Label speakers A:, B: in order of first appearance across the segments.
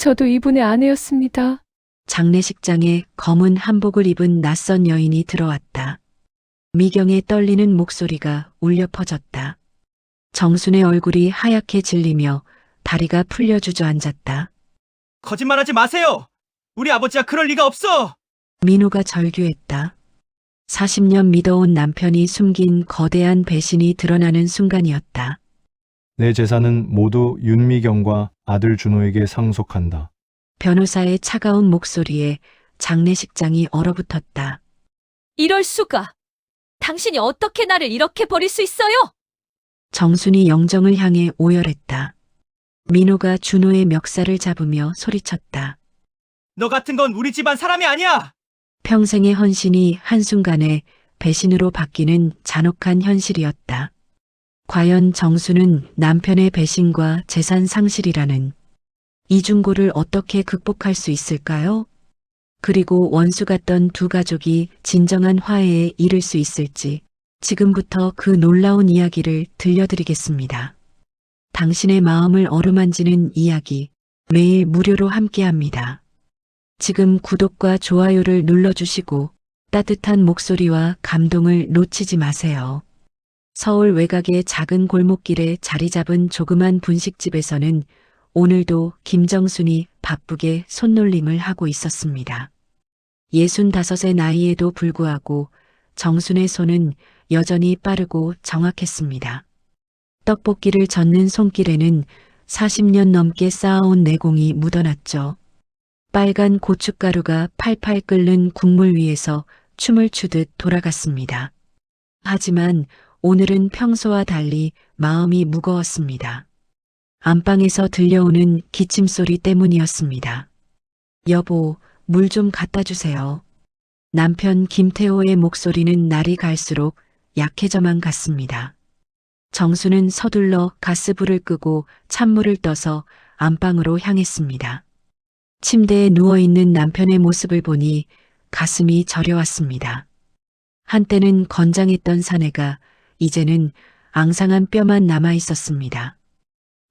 A: 저도 이분의 아내였습니다.
B: 장례식장에 검은 한복을 입은 낯선 여인이 들어왔다. 미경의 떨리는 목소리가 울려 퍼졌다. 정순의 얼굴이 하얗게 질리며 다리가 풀려 주저앉았다.
C: 거짓말하지 마세요! 우리 아버지가 그럴 리가 없어!
B: 민호가 절규했다. 40년 믿어온 남편이 숨긴 거대한 배신이 드러나는 순간이었다.
D: 내 재산은 모두 윤미경과 아들 준호에게 상속한다.
B: 변호사의 차가운 목소리에 장례식장이 얼어붙었다.
E: 이럴 수가. 당신이 어떻게 나를 이렇게 버릴 수 있어요?
B: 정순이 영정을 향해 오열했다. 민호가 준호의 멱살을 잡으며 소리쳤다.
C: 너 같은 건 우리 집안 사람이 아니야!
B: 평생의 헌신이 한순간에 배신으로 바뀌는 잔혹한 현실이었다. 과연 정수는 남편의 배신과 재산 상실이라는 이중고를 어떻게 극복할 수 있을까요? 그리고 원수 같던 두 가족이 진정한 화해에 이를 수 있을지 지금부터 그 놀라운 이야기를 들려드리겠습니다. 당신의 마음을 어루만지는 이야기 매일 무료로 함께합니다. 지금 구독과 좋아요를 눌러주시고 따뜻한 목소리와 감동을 놓치지 마세요. 서울 외곽의 작은 골목길에 자리 잡은 조그만 분식집에서는 오늘도 김정순이 바쁘게 손놀림을 하고 있었습니다. 65의 나이에도 불구하고 정순의 손은 여전히 빠르고 정확했습니다. 떡볶이를 젓는 손길에는 40년 넘게 쌓아온 내공이 묻어났죠. 빨간 고춧가루가 팔팔 끓는 국물 위에서 춤을 추듯 돌아갔습니다. 하지만 오늘은 평소와 달리 마음이 무거웠습니다. 안방에서 들려오는 기침소리 때문이었습니다. 여보, 물 좀 갖다 주세요. 남편 김태호의 목소리는 날이 갈수록 약해져만 갔습니다. 정수는 서둘러 가스불을 끄고 찬물을 떠서 안방으로 향했습니다. 침대에 누워있는 남편의 모습을 보니 가슴이 저려왔습니다. 한때는 건장했던 사내가 이제는 앙상한 뼈만 남아 있었습니다.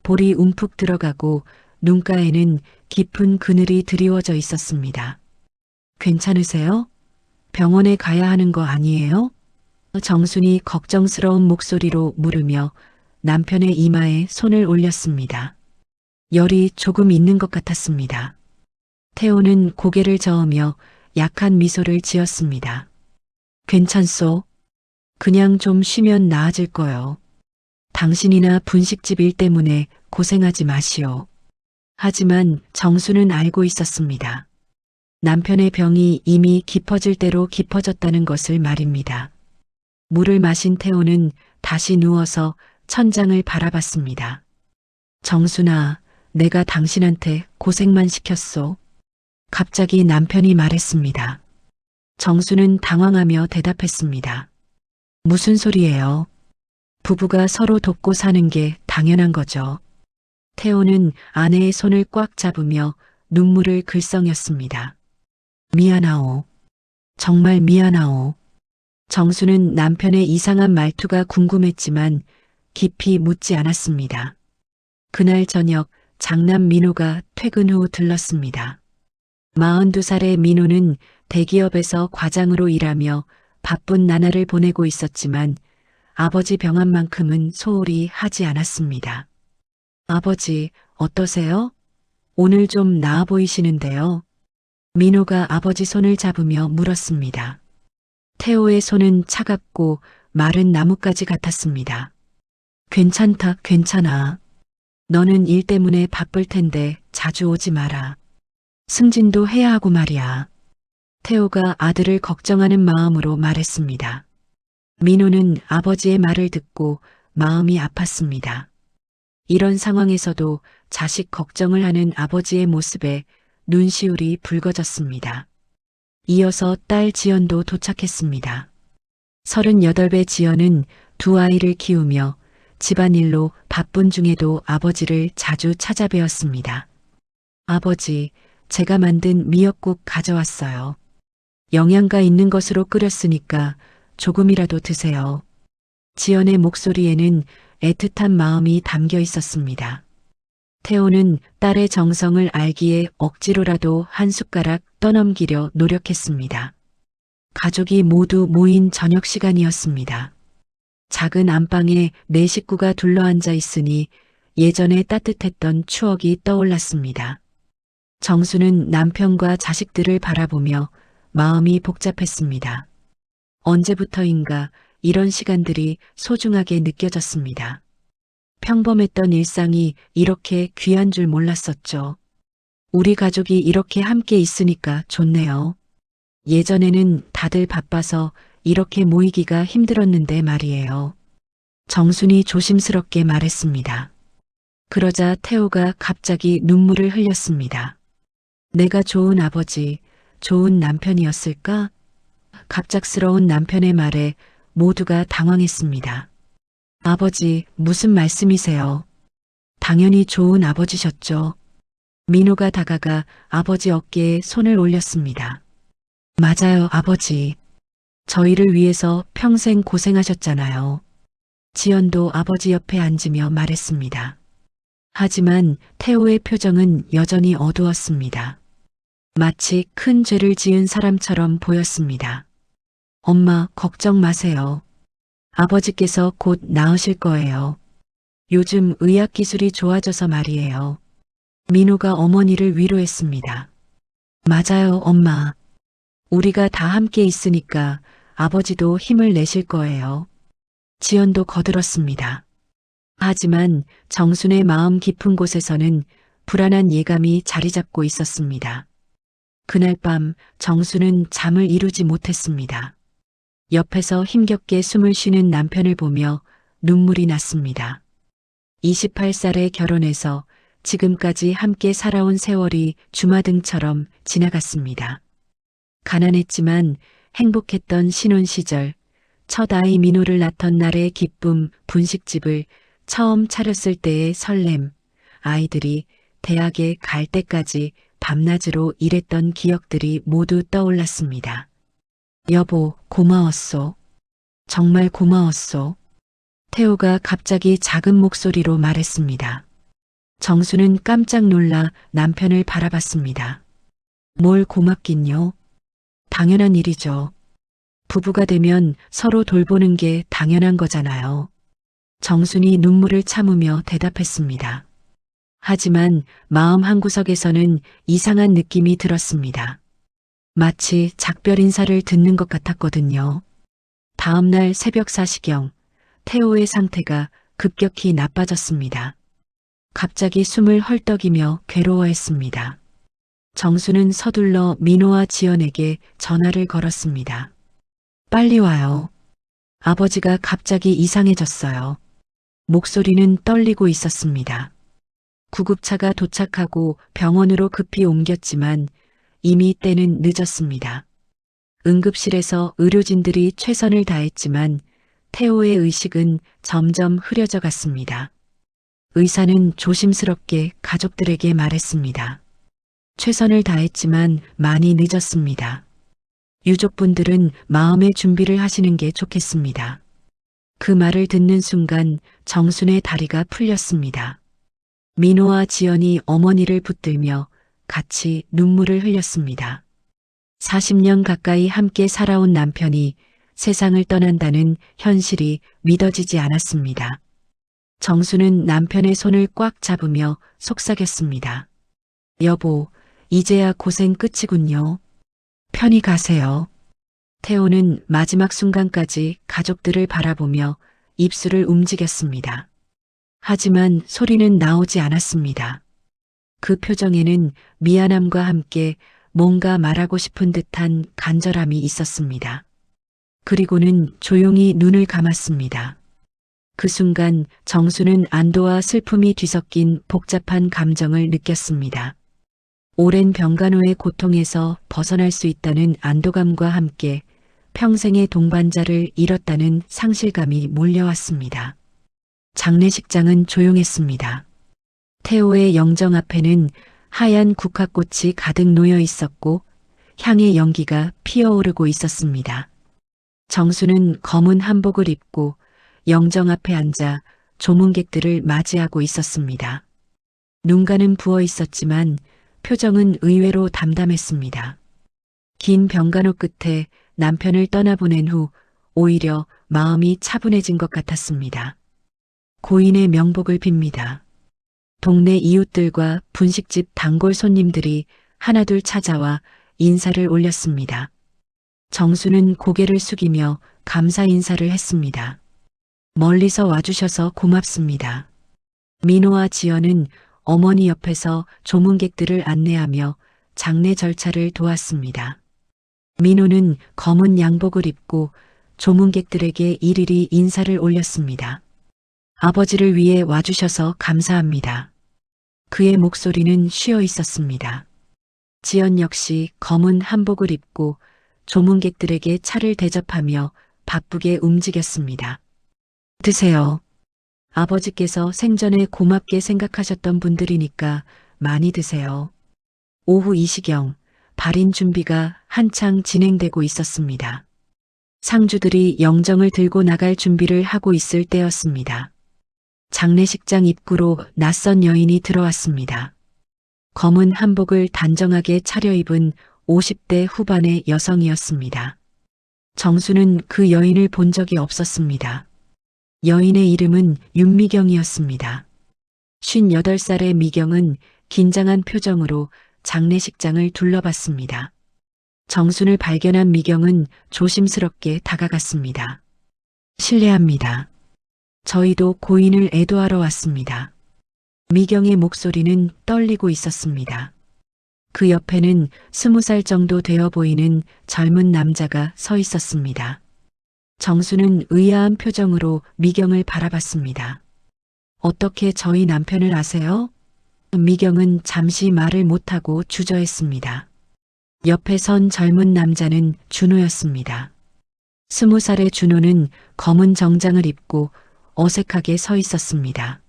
B: 볼이 움푹 들어가고 눈가에는 깊은 그늘이 드리워져 있었습니다. 괜찮으세요? 병원에 가야 하는 거 아니에요? 정순이 걱정스러운 목소리로 물으며 남편의 이마에 손을 올렸습니다. 열이 조금 있는 것 같았습니다. 태호는 고개를 저으며 약한 미소를 지었습니다. 괜찮소? 그냥 좀 쉬면 나아질 거요. 당신이나 분식집 일 때문에 고생하지 마시오. 하지만 정수는 알고 있었습니다. 남편의 병이 이미 깊어질 대로 깊어졌다는 것을 말입니다. 물을 마신 태호는 다시 누워서 천장을 바라봤습니다. 정순아, 내가 당신한테 고생만 시켰소. 갑자기 남편이 말했습니다. 정수는 당황하며 대답했습니다. 무슨 소리예요? 부부가 서로 돕고 사는 게 당연한 거죠. 태호는 아내의 손을 꽉 잡으며 눈물을 글썽였습니다. 미안하오. 정말 미안하오. 정수는 남편의 이상한 말투가 궁금했지만 깊이 묻지 않았습니다. 그날 저녁 장남 민호가 퇴근 후 들렀습니다. 42살의 민호는 대기업에서 과장으로 일하며 바쁜 나날을 보내고 있었지만 아버지 병환만큼은 소홀히 하지 않았습니다. 아버지, 어떠세요? 오늘 좀 나아 보이시는데요. 민호가 아버지 손을 잡으며 물었습니다. 태호의 손은 차갑고 마른 나뭇가지 같았습니다. 괜찮다, 괜찮아. 너는 일 때문에 바쁠 텐데 자주 오지 마라. 승진도 해야 하고 말이야. 태호가 아들을 걱정하는 마음으로 말했습니다. 민호는 아버지의 말을 듣고 마음이 아팠습니다. 이런 상황에서도 자식 걱정을 하는 아버지의 모습에 눈시울이 붉어졌습니다. 이어서 딸 지연도 도착했습니다. 38배 지연은 두 아이를 키우며 집안일로 바쁜 중에도 아버지를 자주 찾아뵈었습니다. 아버지, 제가 만든 미역국 가져왔어요. 영양가 있는 것으로 끓였으니까 조금이라도 드세요. 지연의 목소리에는 애틋한 마음이 담겨 있었습니다. 태호는 딸의 정성을 알기에 억지로라도 한 숟가락 떠넘기려 노력했습니다. 가족이 모두 모인 저녁 시간이었습니다. 작은 안방에 네 식구가 둘러앉아 있으니 예전에 따뜻했던 추억이 떠올랐습니다. 정수는 남편과 자식들을 바라보며 마음이 복잡했습니다. 언제부터인가 이런 시간들이 소중하게 느껴졌습니다. 평범했던 일상이 이렇게 귀한 줄 몰랐었죠. 우리 가족이 이렇게 함께 있으니까 좋네요. 예전에는 다들 바빠서 이렇게 모이기가 힘들었는데 말이에요. 정순이 조심스럽게 말했습니다. 그러자 태호가 갑자기 눈물을 흘렸습니다. 내가 좋은 아버지, 좋은 남편이었을까? 갑작스러운 남편의 말에 모두가 당황했습니다. 아버지, 무슨 말씀이세요? 당연히 좋은 아버지셨죠. 민호가 다가가 아버지 어깨에 손을 올렸습니다. 맞아요, 아버지. 저희를 위해서 평생 고생하셨잖아요. 지연도 아버지 옆에 앉으며 말했습니다. 하지만 태호의 표정은 여전히 어두웠습니다. 마치 큰 죄를 지은 사람처럼 보였습니다. 엄마, 걱정 마세요. 아버지께서 곧 나으실 거예요. 요즘 의학기술이 좋아져서 말이에요. 민호가 어머니를 위로했습니다. 맞아요, 엄마. 우리가 다 함께 있으니까 아버지도 힘을 내실 거예요. 지연도 거들었습니다. 하지만 정순의 마음 깊은 곳에서는 불안한 예감이 자리 잡고 있었습니다. 그날 밤 정순은 잠을 이루지 못했습니다. 옆에서 힘겹게 숨을 쉬는 남편을 보며 눈물이 났습니다. 28살에 결혼해서 지금까지 함께 살아온 세월이 주마등처럼 지나갔습니다. 가난했지만 행복했던 신혼 시절, 첫 아이 민호를 낳던 날의 기쁨, 분식집을 처음 차렸을 때의 설렘, 아이들이 대학에 갈 때까지 밤낮으로 일했던 기억들이 모두 떠올랐습니다. 여보, 고마웠소. 정말 고마웠소. 태호가 갑자기 작은 목소리로 말했습니다. 정수는 깜짝 놀라 남편을 바라봤습니다. 뭘 고맙긴요? 당연한 일이죠. 부부가 되면 서로 돌보는 게 당연한 거잖아요. 정순이 눈물을 참으며 대답했습니다. 하지만 마음 한구석에서는 이상한 느낌이 들었습니다. 마치 작별 인사를 듣는 것 같았거든요. 다음 날 새벽 4시경, 태호의 상태가 급격히 나빠졌습니다. 갑자기 숨을 헐떡이며 괴로워했습니다. 정수는 서둘러 민호와 지연에게 전화를 걸었습니다. 빨리 와요. 아버지가 갑자기 이상해졌어요. 목소리는 떨리고 있었습니다. 구급차가 도착하고 병원으로 급히 옮겼지만 이미 때는 늦었습니다. 응급실에서 의료진들이 최선을 다했지만 태호의 의식은 점점 흐려져 갔습니다. 의사는 조심스럽게 가족들에게 말했습니다. 최선을 다했지만 많이 늦었습니다. 유족분들은 마음의 준비를 하시는 게 좋겠습니다. 그 말을 듣는 순간 정순의 다리가 풀렸습니다. 민호와 지연이 어머니를 붙들며 같이 눈물을 흘렸습니다. 40년 가까이 함께 살아온 남편이 세상을 떠난다는 현실이 믿어지지 않았습니다. 정수는 남편의 손을 꽉 잡으며 속삭였습니다. 여보, 이제야 고생 끝이군요. 편히 가세요. 태호는 마지막 순간까지 가족들을 바라보며 입술을 움직였습니다. 하지만 소리는 나오지 않았습니다. 그 표정에는 미안함과 함께 뭔가 말하고 싶은 듯한 간절함이 있었습니다. 그리고는 조용히 눈을 감았습니다. 그 순간 정수는 안도와 슬픔이 뒤섞인 복잡한 감정을 느꼈습니다. 오랜 병간호의 고통에서 벗어날 수 있다는 안도감과 함께 평생의 동반자를 잃었다는 상실감이 몰려왔습니다. 장례식장은 조용했습니다. 태호의 영정 앞에는 하얀 국화꽃이 가득 놓여 있었고 향의 연기가 피어오르고 있었습니다. 정수는 검은 한복을 입고 영정 앞에 앉아 조문객들을 맞이하고 있었습니다. 눈가는 부어 있었지만 표정은 의외로 담담했습니다. 긴 병간호 끝에 남편을 떠나보낸 후 오히려 마음이 차분해진 것 같았습니다. 고인의 명복을 빕니다. 동네 이웃들과 분식집 단골 손님들이 하나둘 찾아와 인사를 올렸습니다. 정수는 고개를 숙이며 감사 인사를 했습니다. 멀리서 와주셔서 고맙습니다. 민호와 지연은 어머니 옆에서 조문객들을 안내하며 장례 절차를 도왔습니다. 민호는 검은 양복을 입고 조문객들에게 일일이 인사를 올렸습니다. 아버지를 위해 와주셔서 감사합니다. 그의 목소리는 쉬어 있었습니다. 지연 역시 검은 한복을 입고 조문객들에게 차를 대접하며 바쁘게 움직였습니다. 드세요. 아버지께서 생전에 고맙게 생각하셨던 분들이니까 많이 드세요. 오후 2시경 발인 준비가 한창 진행되고 있었습니다. 상주들이 영정을 들고 나갈 준비를 하고 있을 때였습니다. 장례식장 입구로 낯선 여인이 들어왔습니다. 검은 한복을 단정하게 차려입은 50대 후반의 여성이었습니다. 정수는 그 여인을 본 적이 없었습니다. 여인의 이름은 윤미경이었습니다. 58살의 미경은 긴장한 표정으로 장례식장을 둘러봤습니다. 정순을 발견한 미경은 조심스럽게 다가갔습니다. 실례합니다. 저희도 고인을 애도하러 왔습니다. 미경의 목소리는 떨리고 있었습니다. 그 옆에는 20살 정도 되어 보이는 젊은 남자가 서 있었습니다. 정수는 의아한 표정으로 미경을 바라봤습니다. 어떻게 저희 남편을 아세요? 미경은 잠시 말을 못하고 주저했습니다. 옆에 선 젊은 남자는 준호였습니다. 20살의 준호는 검은 정장을 입고 어색하게 서 있었습니다.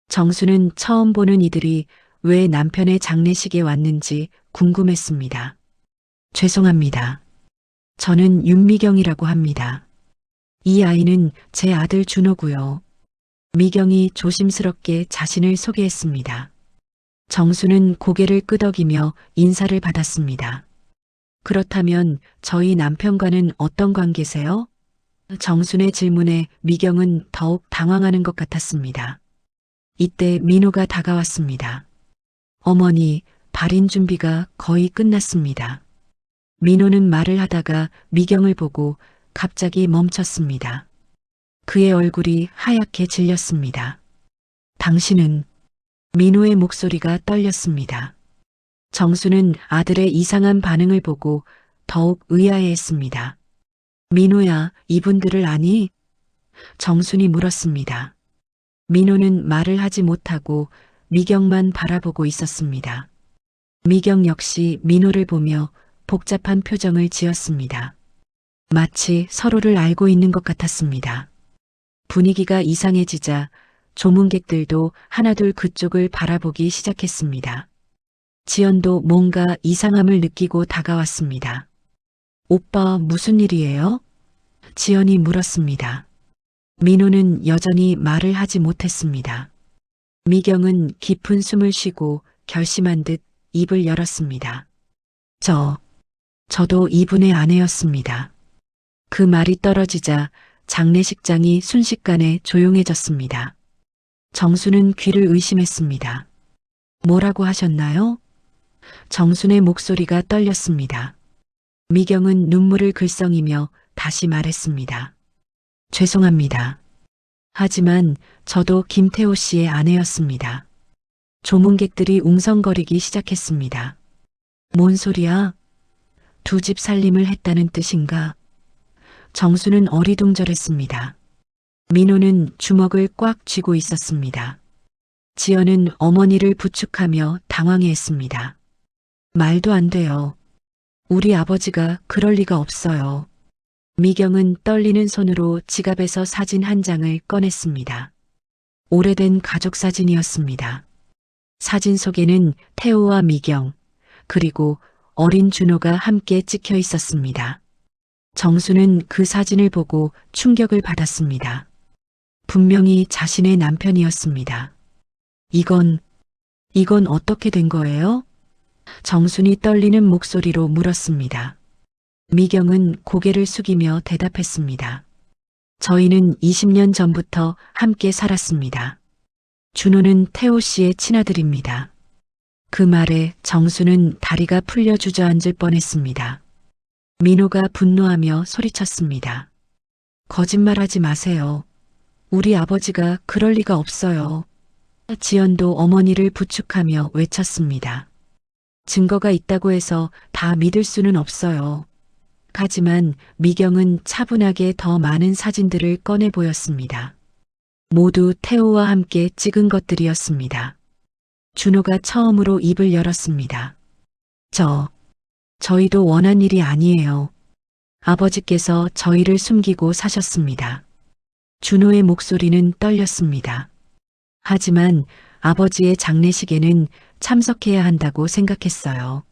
B: 정수는 처음 보는 이들이 왜 남편의 장례식에 왔는지 궁금했습니다. 죄송합니다. 저는 윤미경이라고 합니다. 이 아이는 제 아들 준호고요. 미경이 조심스럽게 자신을 소개했습니다. 정수는 고개를 끄덕이며 인사를 받았습니다. 그렇다면 저희 남편과는 어떤 관계세요? 정순의 질문에 미경은 더욱 당황하는 것 같았습니다. 이때 민호가 다가왔습니다. 어머니, 발인 준비가 거의 끝났습니다. 민호는 말을 하다가 미경을 보고 갑자기 멈췄습니다. 그의 얼굴이 하얗게 질렸습니다. 당신은? 민호의 목소리가 떨렸습니다. 정수는 아들의 이상한 반응을 보고 더욱 의아해했습니다. 민호야, 이분들을 아니? 정순이 물었습니다. 민호는 말을 하지 못하고 미경만 바라보고 있었습니다. 미경 역시 민호를 보며 복잡한 표정을 지었습니다. 마치 서로를 알고 있는 것 같았습니다. 분위기가 이상해지자 조문객들도 하나둘 그쪽을 바라보기 시작했습니다. 지연도 뭔가 이상함을 느끼고 다가왔습니다. 오빠, 무슨 일이에요? 지연이 물었습니다. 민호는 여전히 말을 하지 못했습니다. 미경은 깊은 숨을 쉬고 결심한 듯 입을 열었습니다. 저도 이분의 아내였습니다. 그 말이 떨어지자 장례식장이 순식간에 조용해졌습니다. 정수는 귀를 의심했습니다. 뭐라고 하셨나요? 정순의 목소리가 떨렸습니다. 미경은 눈물을 글썽이며 다시 말했습니다. 죄송합니다. 하지만 저도 김태호 씨의 아내였습니다. 조문객들이 웅성거리기 시작했습니다. 뭔 소리야? 두 집 살림을 했다는 뜻인가? 정수는 어리둥절했습니다. 민호는 주먹을 꽉 쥐고 있었습니다. 지연은 어머니를 부축하며 당황해했습니다. 말도 안 돼요. 우리 아버지가 그럴 리가 없어요. 미경은 떨리는 손으로 지갑에서 사진 한 장을 꺼냈습니다. 오래된 가족 사진이었습니다. 사진 속에는 태호와 미경, 그리고 어린 준호가 함께 찍혀 있었습니다. 정수는 그 사진을 보고 충격을 받았습니다. 분명히 자신의 남편이었습니다. 이건 어떻게 된 거예요? 정순이 떨리는 목소리로 물었습니다. 미경은 고개를 숙이며 대답했습니다. 저희는 20년 전부터 함께 살았습니다. 준호는 태호 씨의 친아들입니다. 그 말에 정수는 다리가 풀려 주저앉을 뻔했습니다. 민호가 분노하며 소리쳤습니다. 거짓말하지 마세요. 우리 아버지가 그럴 리가 없어요. 지연도 어머니를 부축하며 외쳤습니다. 증거가 있다고 해서 다 믿을 수는 없어요. 하지만 미경은 차분하게 더 많은 사진들을 꺼내 보였습니다. 모두 태호와 함께 찍은 것들이었습니다. 준호가 처음으로 입을 열었습니다. 저희도 원한 일이 아니에요. 아버지께서 저희를 숨기고 사셨습니다. 준호의 목소리는 떨렸습니다. 하지만 아버지의 장례식에는 참석해야 한다고 생각했어요.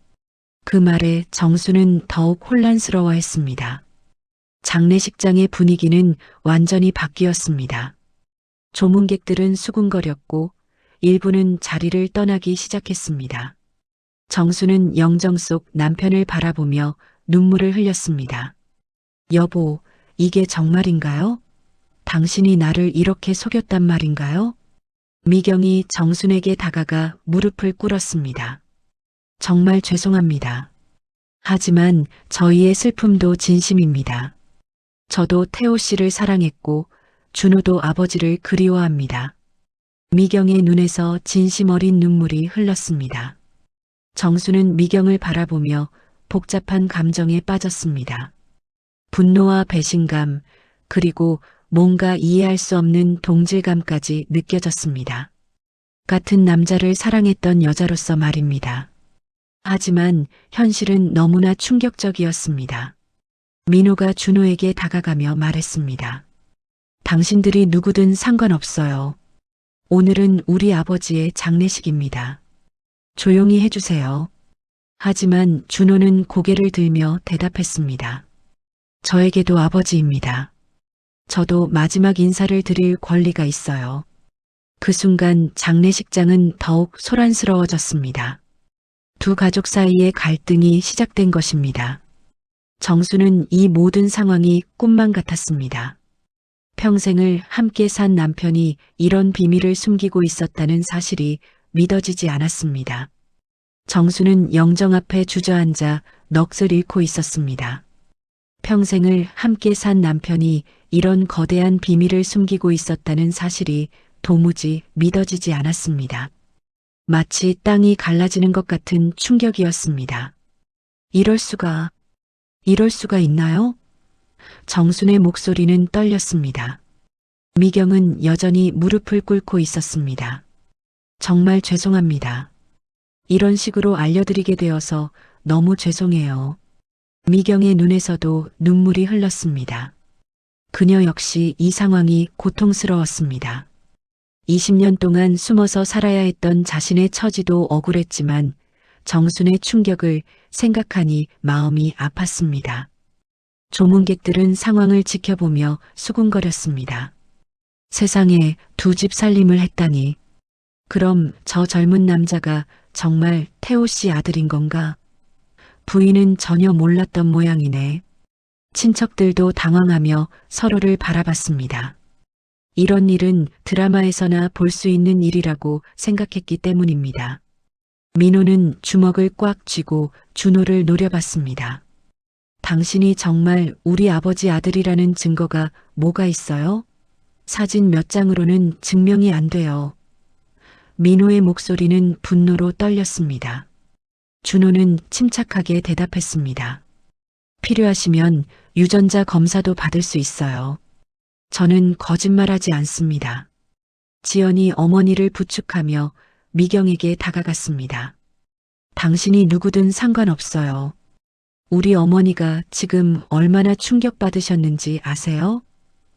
B: 그 말에 정수는 더욱 혼란스러워했습니다. 장례식장의 분위기는 완전히 바뀌었습니다. 조문객들은 수군거렸고 일부는 자리를 떠나기 시작했습니다. 정수는 영정 속 남편을 바라보며 눈물을 흘렸습니다. 여보, 이게 정말인가요? 당신이 나를 이렇게 속였단 말인가요? 미경이 정순에게 다가가 무릎을 꿇었습니다. 정말 죄송합니다. 하지만 저희의 슬픔도 진심입니다. 저도 태호 씨를 사랑했고 준호도 아버지를 그리워합니다. 미경의 눈에서 진심 어린 눈물이 흘렀습니다. 정수는 미경을 바라보며 복잡한 감정에 빠졌습니다. 분노와 배신감, 그리고 뭔가 이해할 수 없는 동질감까지 느껴졌습니다. 같은 남자를 사랑했던 여자로서 말입니다. 하지만 현실은 너무나 충격적이었습니다. 민호가 준호에게 다가가며 말했습니다. 당신들이 누구든 상관없어요. 오늘은 우리 아버지의 장례식입니다. 조용히 해주세요. 하지만 준호는 고개를 들며 대답했습니다. 저에게도 아버지입니다. 저도 마지막 인사를 드릴 권리가 있어요. 그 순간 장례식장은 더욱 소란스러워졌습니다. 두 가족 사이의 갈등이 시작된 것입니다. 정수는 이 모든 상황이 꿈만 같았습니다. 평생을 함께 산 남편이 이런 비밀을 숨기고 있었다는 사실이 믿어지지 않았습니다. 정수는 영정 앞에 주저앉아 넋을 잃고 있었습니다. 평생을 함께 산 남편이 이런 거대한 비밀을 숨기고 있었다는 사실이 도무지 믿어지지 않았습니다. 마치 땅이 갈라지는 것 같은 충격이었습니다. 이럴 수가 있나요? 정순의 목소리는 떨렸습니다. 미경은 여전히 무릎을 꿇고 있었습니다. 정말 죄송합니다. 이런 식으로 알려드리게 되어서 너무 죄송해요. 미경의 눈에서도 눈물이 흘렀습니다. 그녀 역시 이 상황이 고통스러웠습니다. 20년 동안 숨어서 살아야 했던 자신의 처지도 억울했지만 정순의 충격을 생각하니 마음이 아팠습니다. 조문객들은 상황을 지켜보며 수군거렸습니다. 세상에 두 집 살림을 했다니. 그럼 저 젊은 남자가 정말 태호 씨 아들인 건가? 부인은 전혀 몰랐던 모양이네. 친척들도 당황하며 서로를 바라봤습니다. 이런 일은 드라마에서나 볼 수 있는 일이라고 생각했기 때문입니다. 민호는 주먹을 꽉 쥐고 준호를 노려봤습니다. 당신이 정말 우리 아버지 아들이라는 증거가 뭐가 있어요? 사진 몇 장으로는 증명이 안 돼요. 민호의 목소리는 분노로 떨렸습니다. 준호는 침착하게 대답했습니다. 필요하시면 유전자 검사도 받을 수 있어요. 저는 거짓말하지 않습니다. 지연이 어머니를 부축하며 미경에게 다가갔습니다. 당신이 누구든 상관없어요. 우리 어머니가 지금 얼마나 충격받으셨는지 아세요?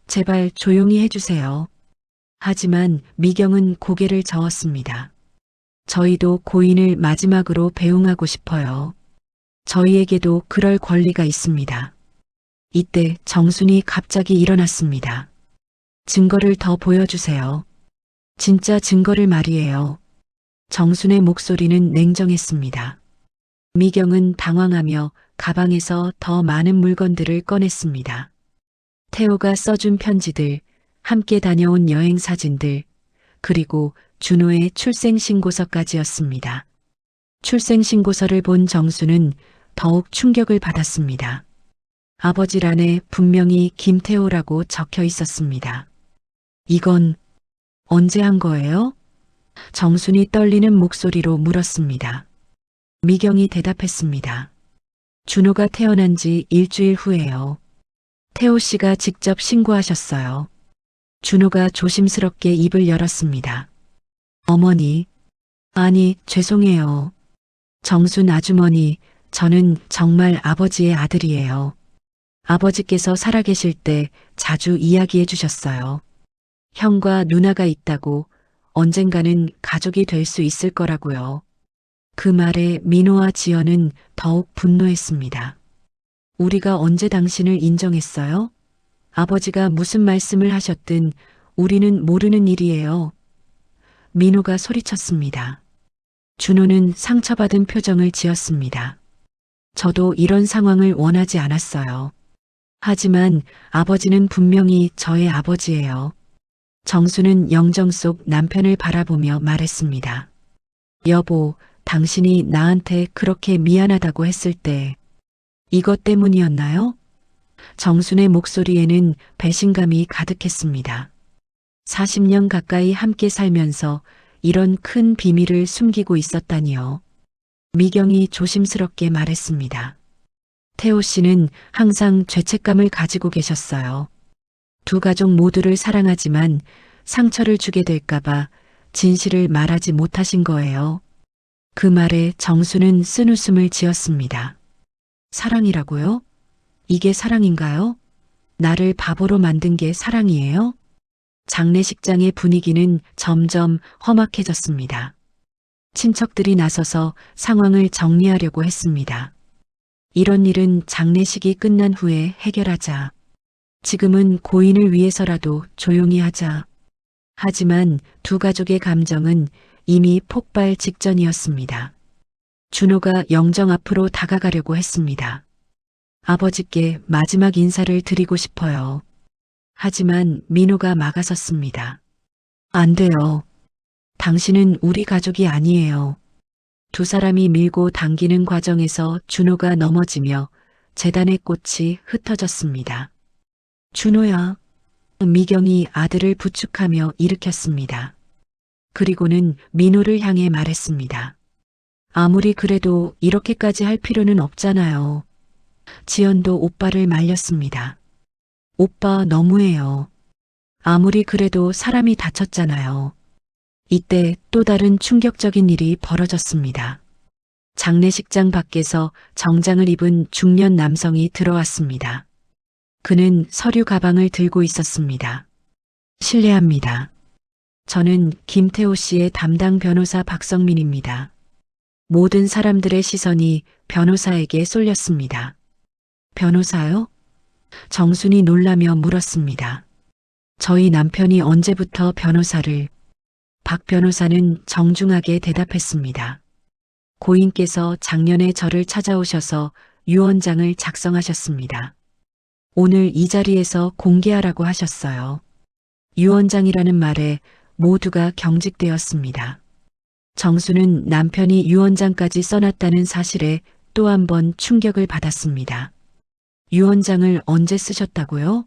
B: 제발 조용히 해주세요. 하지만 미경은 고개를 저었습니다. 저희도 고인을 마지막으로 배웅하고 싶어요. 저희에게도 그럴 권리가 있습니다. 이때 정순이 갑자기 일어났습니다. 증거를 더 보여주세요. 진짜 증거를 말이에요. 정순의 목소리는 냉정했습니다. 미경은 당황하며 가방에서 더 많은 물건들을 꺼냈습니다. 태호가 써준 편지들, 함께 다녀온 여행 사진들, 그리고 준호의 출생신고서까지였습니다. 출생신고서를 본 정수는 더욱 충격을 받았습니다. 아버지란에 분명히 김태호라고 적혀 있었습니다. 이건 언제 한 거예요? 정순이 떨리는 목소리로 물었습니다. 미경이 대답했습니다. 준호가 태어난 지 일주일 후에요. 태호 씨가 직접 신고하셨어요. 준호가 조심스럽게 입을 열었습니다. 어머니, 아니, 죄송해요. 정순 아주머니, 저는 정말 아버지의 아들이에요. 아버지께서 살아계실 때 자주 이야기해 주셨어요. 형과 누나가 있다고 언젠가는 가족이 될 수 있을 거라고요. 그 말에 민호와 지연은 더욱 분노했습니다. 우리가 언제 당신을 인정했어요? 아버지가 무슨 말씀을 하셨든 우리는 모르는 일이에요. 민호가 소리쳤습니다. 준호는 상처받은 표정을 지었습니다. 저도 이런 상황을 원하지 않았어요. 하지만 아버지는 분명히 저의 아버지예요. 정수는 영정 속 남편을 바라보며 말했습니다. 여보, 당신이 나한테 그렇게 미안하다고 했을 때 이것 때문이었나요? 정순의 목소리에는 배신감이 가득했습니다. 40년 가까이 함께 살면서 이런 큰 비밀을 숨기고 있었다니요. 미경이 조심스럽게 말했습니다. 태호 씨는 항상 죄책감을 가지고 계셨어요. 두 가족 모두를 사랑하지만 상처를 주게 될까봐 진실을 말하지 못하신 거예요. 그 말에 정수는 쓴웃음을 지었습니다. 사랑이라고요? 이게 사랑인가요? 나를 바보로 만든 게 사랑이에요? 장례식장의 분위기는 점점 험악해졌습니다. 친척들이 나서서 상황을 정리하려고 했습니다. 이런 일은 장례식이 끝난 후에 해결하자. 지금은 고인을 위해서라도 조용히 하자. 하지만 두 가족의 감정은 이미 폭발 직전이었습니다. 준호가 영정 앞으로 다가가려고 했습니다. 아버지께 마지막 인사를 드리고 싶어요. 하지만 민호가 막아섰습니다. 안 돼요. 당신은 우리 가족이 아니에요. 두 사람이 밀고 당기는 과정에서 준호가 넘어지며 재단의 꽃이 흩어졌습니다. 준호야. 미경이 아들을 부축하며 일으켰습니다. 그리고는 민호를 향해 말했습니다. 아무리 그래도 이렇게까지 할 필요는 없잖아요. 지연도 오빠를 말렸습니다. 오빠 너무해요. 아무리 그래도 사람이 다쳤잖아요. 이때 또 다른 충격적인 일이 벌어졌습니다. 장례식장 밖에서 정장을 입은 중년 남성이 들어왔습니다. 그는 서류 가방을 들고 있었습니다. 실례합니다. 저는 김태호 씨의 담당 변호사 박성민입니다. 모든 사람들의 시선이 변호사에게 쏠렸습니다. 변호사요? 정순이 놀라며 물었습니다. 저희 남편이 언제부터 변호사를... 박 변호사는 정중하게 대답했습니다. 고인께서 작년에 저를 찾아오셔서 유언장을 작성하셨습니다. 오늘 이 자리에서 공개하라고 하셨어요. 유언장이라는 말에 모두가 경직되었습니다. 정수는 남편이 유언장까지 써놨다는 사실에 또 한 번 충격을 받았습니다. 유언장을 언제 쓰셨다고요?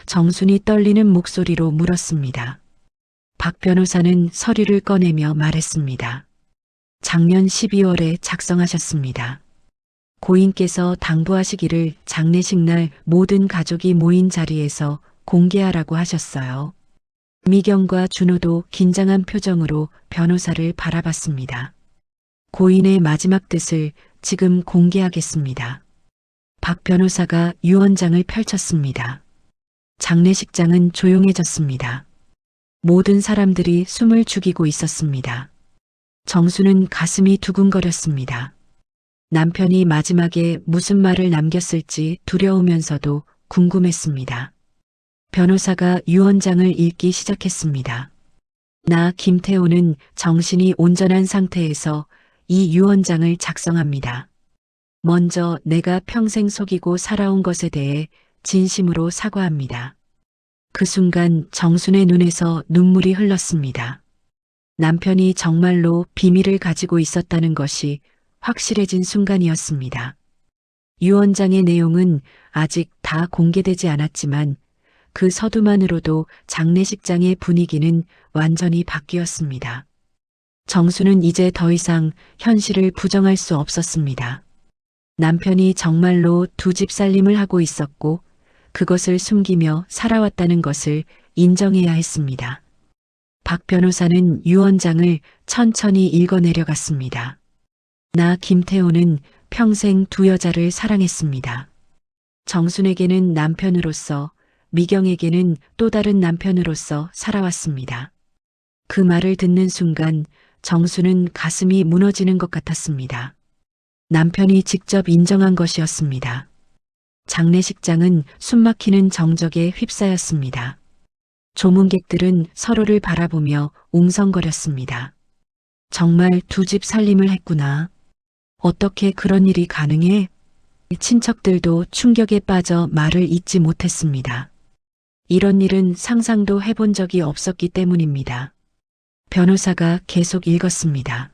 B: 정순이 떨리는 목소리로 물었습니다. 박 변호사는 서류를 꺼내며 말했습니다. 작년 12월에 작성하셨습니다. 고인께서 당부하시기를 장례식 날 모든 가족이 모인 자리에서 공개하라고 하셨어요. 미경과 준호도 긴장한 표정으로 변호사를 바라봤습니다. 고인의 마지막 뜻을 지금 공개하겠습니다. 박 변호사가 유언장을 펼쳤습니다. 장례식장은 조용해졌습니다. 모든 사람들이 숨을 죽이고 있었습니다. 정수는 가슴이 두근거렸습니다. 남편이 마지막에 무슨 말을 남겼을지 두려우면서도 궁금했습니다. 변호사가 유언장을 읽기 시작했습니다. 나 김태호는 정신이 온전한 상태에서 이 유언장을 작성합니다. 먼저 내가 평생 속이고 살아온 것에 대해 진심으로 사과합니다. 그 순간 정순의 눈에서 눈물이 흘렀습니다. 남편이 정말로 비밀을 가지고 있었다는 것이 확실해진 순간이었습니다. 유언장의 내용은 아직 다 공개되지 않았지만 그 서두만으로도 장례식장의 분위기는 완전히 바뀌었습니다. 정수는 이제 더 이상 현실을 부정할 수 없었습니다. 남편이 정말로 두 집 살림을 하고 있었고 그것을 숨기며 살아왔다는 것을 인정해야 했습니다. 박 변호사는 유언장을 천천히 읽어내려갔습니다. 나 김태호는 평생 두 여자를 사랑했습니다. 정순에게는 남편으로서, 미경에게는 또 다른 남편으로서 살아왔습니다. 그 말을 듣는 순간 정수는 가슴이 무너지는 것 같았습니다. 남편이 직접 인정한 것이었습니다. 장례식장은 숨막히는 정적에 휩싸였습니다. 조문객들은 서로를 바라보며 웅성거렸습니다. 정말 두 집 살림을 했구나. 어떻게 그런 일이 가능해? 친척들도 충격에 빠져 말을 잇지 못했습니다. 이런 일은 상상도 해본 적이 없었기 때문입니다. 변호사가 계속 읽었습니다.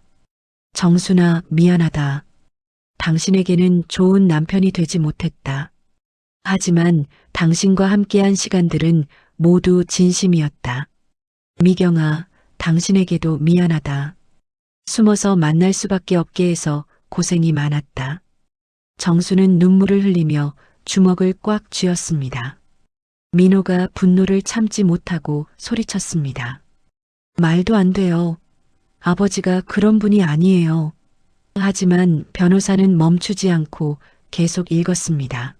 B: 정순아, 미안하다. 당신에게는 좋은 남편이 되지 못했다. 하지만 당신과 함께한 시간들은 모두 진심이었다. 미경아, 당신에게도 미안하다. 숨어서 만날 수밖에 없게 해서 고생이 많았다. 정수는 눈물을 흘리며 주먹을 꽉 쥐었습니다. 민호가 분노를 참지 못하고 소리쳤습니다. 말도 안 돼요. 아버지가 그런 분이 아니에요. 하지만 변호사는 멈추지 않고 계속 읽었습니다.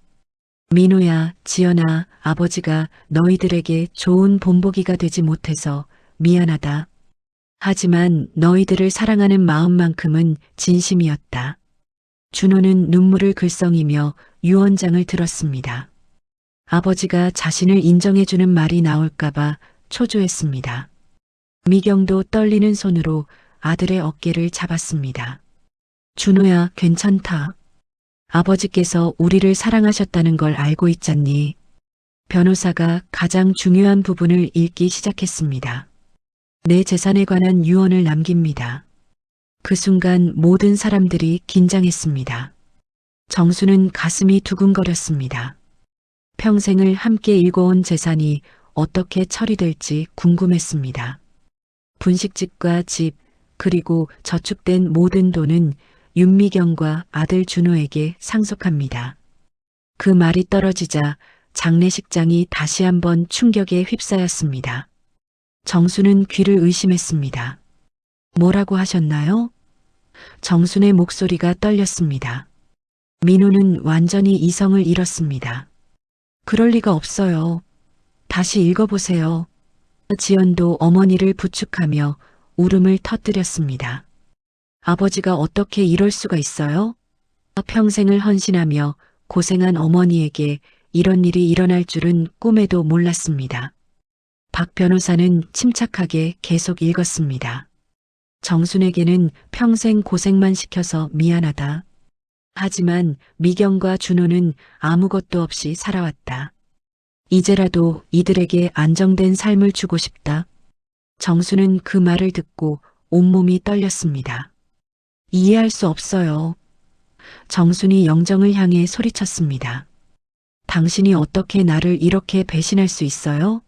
B: 민호야, 지연아, 아버지가 너희들에게 좋은 본보기가 되지 못해서 미안하다. 하지만 너희들을 사랑하는 마음만큼은 진심이었다. 준호는 눈물을 글썽이며 유언장을 들었습니다. 아버지가 자신을 인정해주는 말이 나올까봐 초조했습니다. 미경도 떨리는 손으로 아들의 어깨를 잡았습니다. 준호야, 괜찮다. 아버지께서 우리를 사랑하셨다는 걸 알고 있잖니. 변호사가 가장 중요한 부분을 읽기 시작했습니다. 내 재산에 관한 유언을 남깁니다. 그 순간 모든 사람들이 긴장했습니다. 정수는 가슴이 두근거렸습니다. 평생을 함께 일궈온 재산이 어떻게 처리될지 궁금했습니다. 분식집과 집, 그리고 저축된 모든 돈은 윤미경과 아들 준호에게 상속합니다. 그 말이 떨어지자 장례식장이 다시 한번 충격에 휩싸였습니다. 정수는 귀를 의심했습니다. 뭐라고 하셨나요? 정순의 목소리가 떨렸습니다. 민호는 완전히 이성을 잃었습니다. 그럴 리가 없어요. 다시 읽어보세요. 지연도 어머니를 부축하며 울음을 터뜨렸습니다. 아버지가 어떻게 이럴 수가 있어요? 평생을 헌신하며 고생한 어머니에게 이런 일이 일어날 줄은 꿈에도 몰랐습니다. 박 변호사는 침착하게 계속 읽었습니다. 정순에게는 평생 고생만 시켜서 미안하다. 하지만 미경과 준호는 아무것도 없이 살아왔다. 이제라도 이들에게 안정된 삶을 주고 싶다. 정수는 그 말을 듣고 온몸이 떨렸습니다. 이해할 수 없어요. 정순이 영정을 향해 소리쳤습니다. 당신이 어떻게 나를 이렇게 배신할 수 있어요?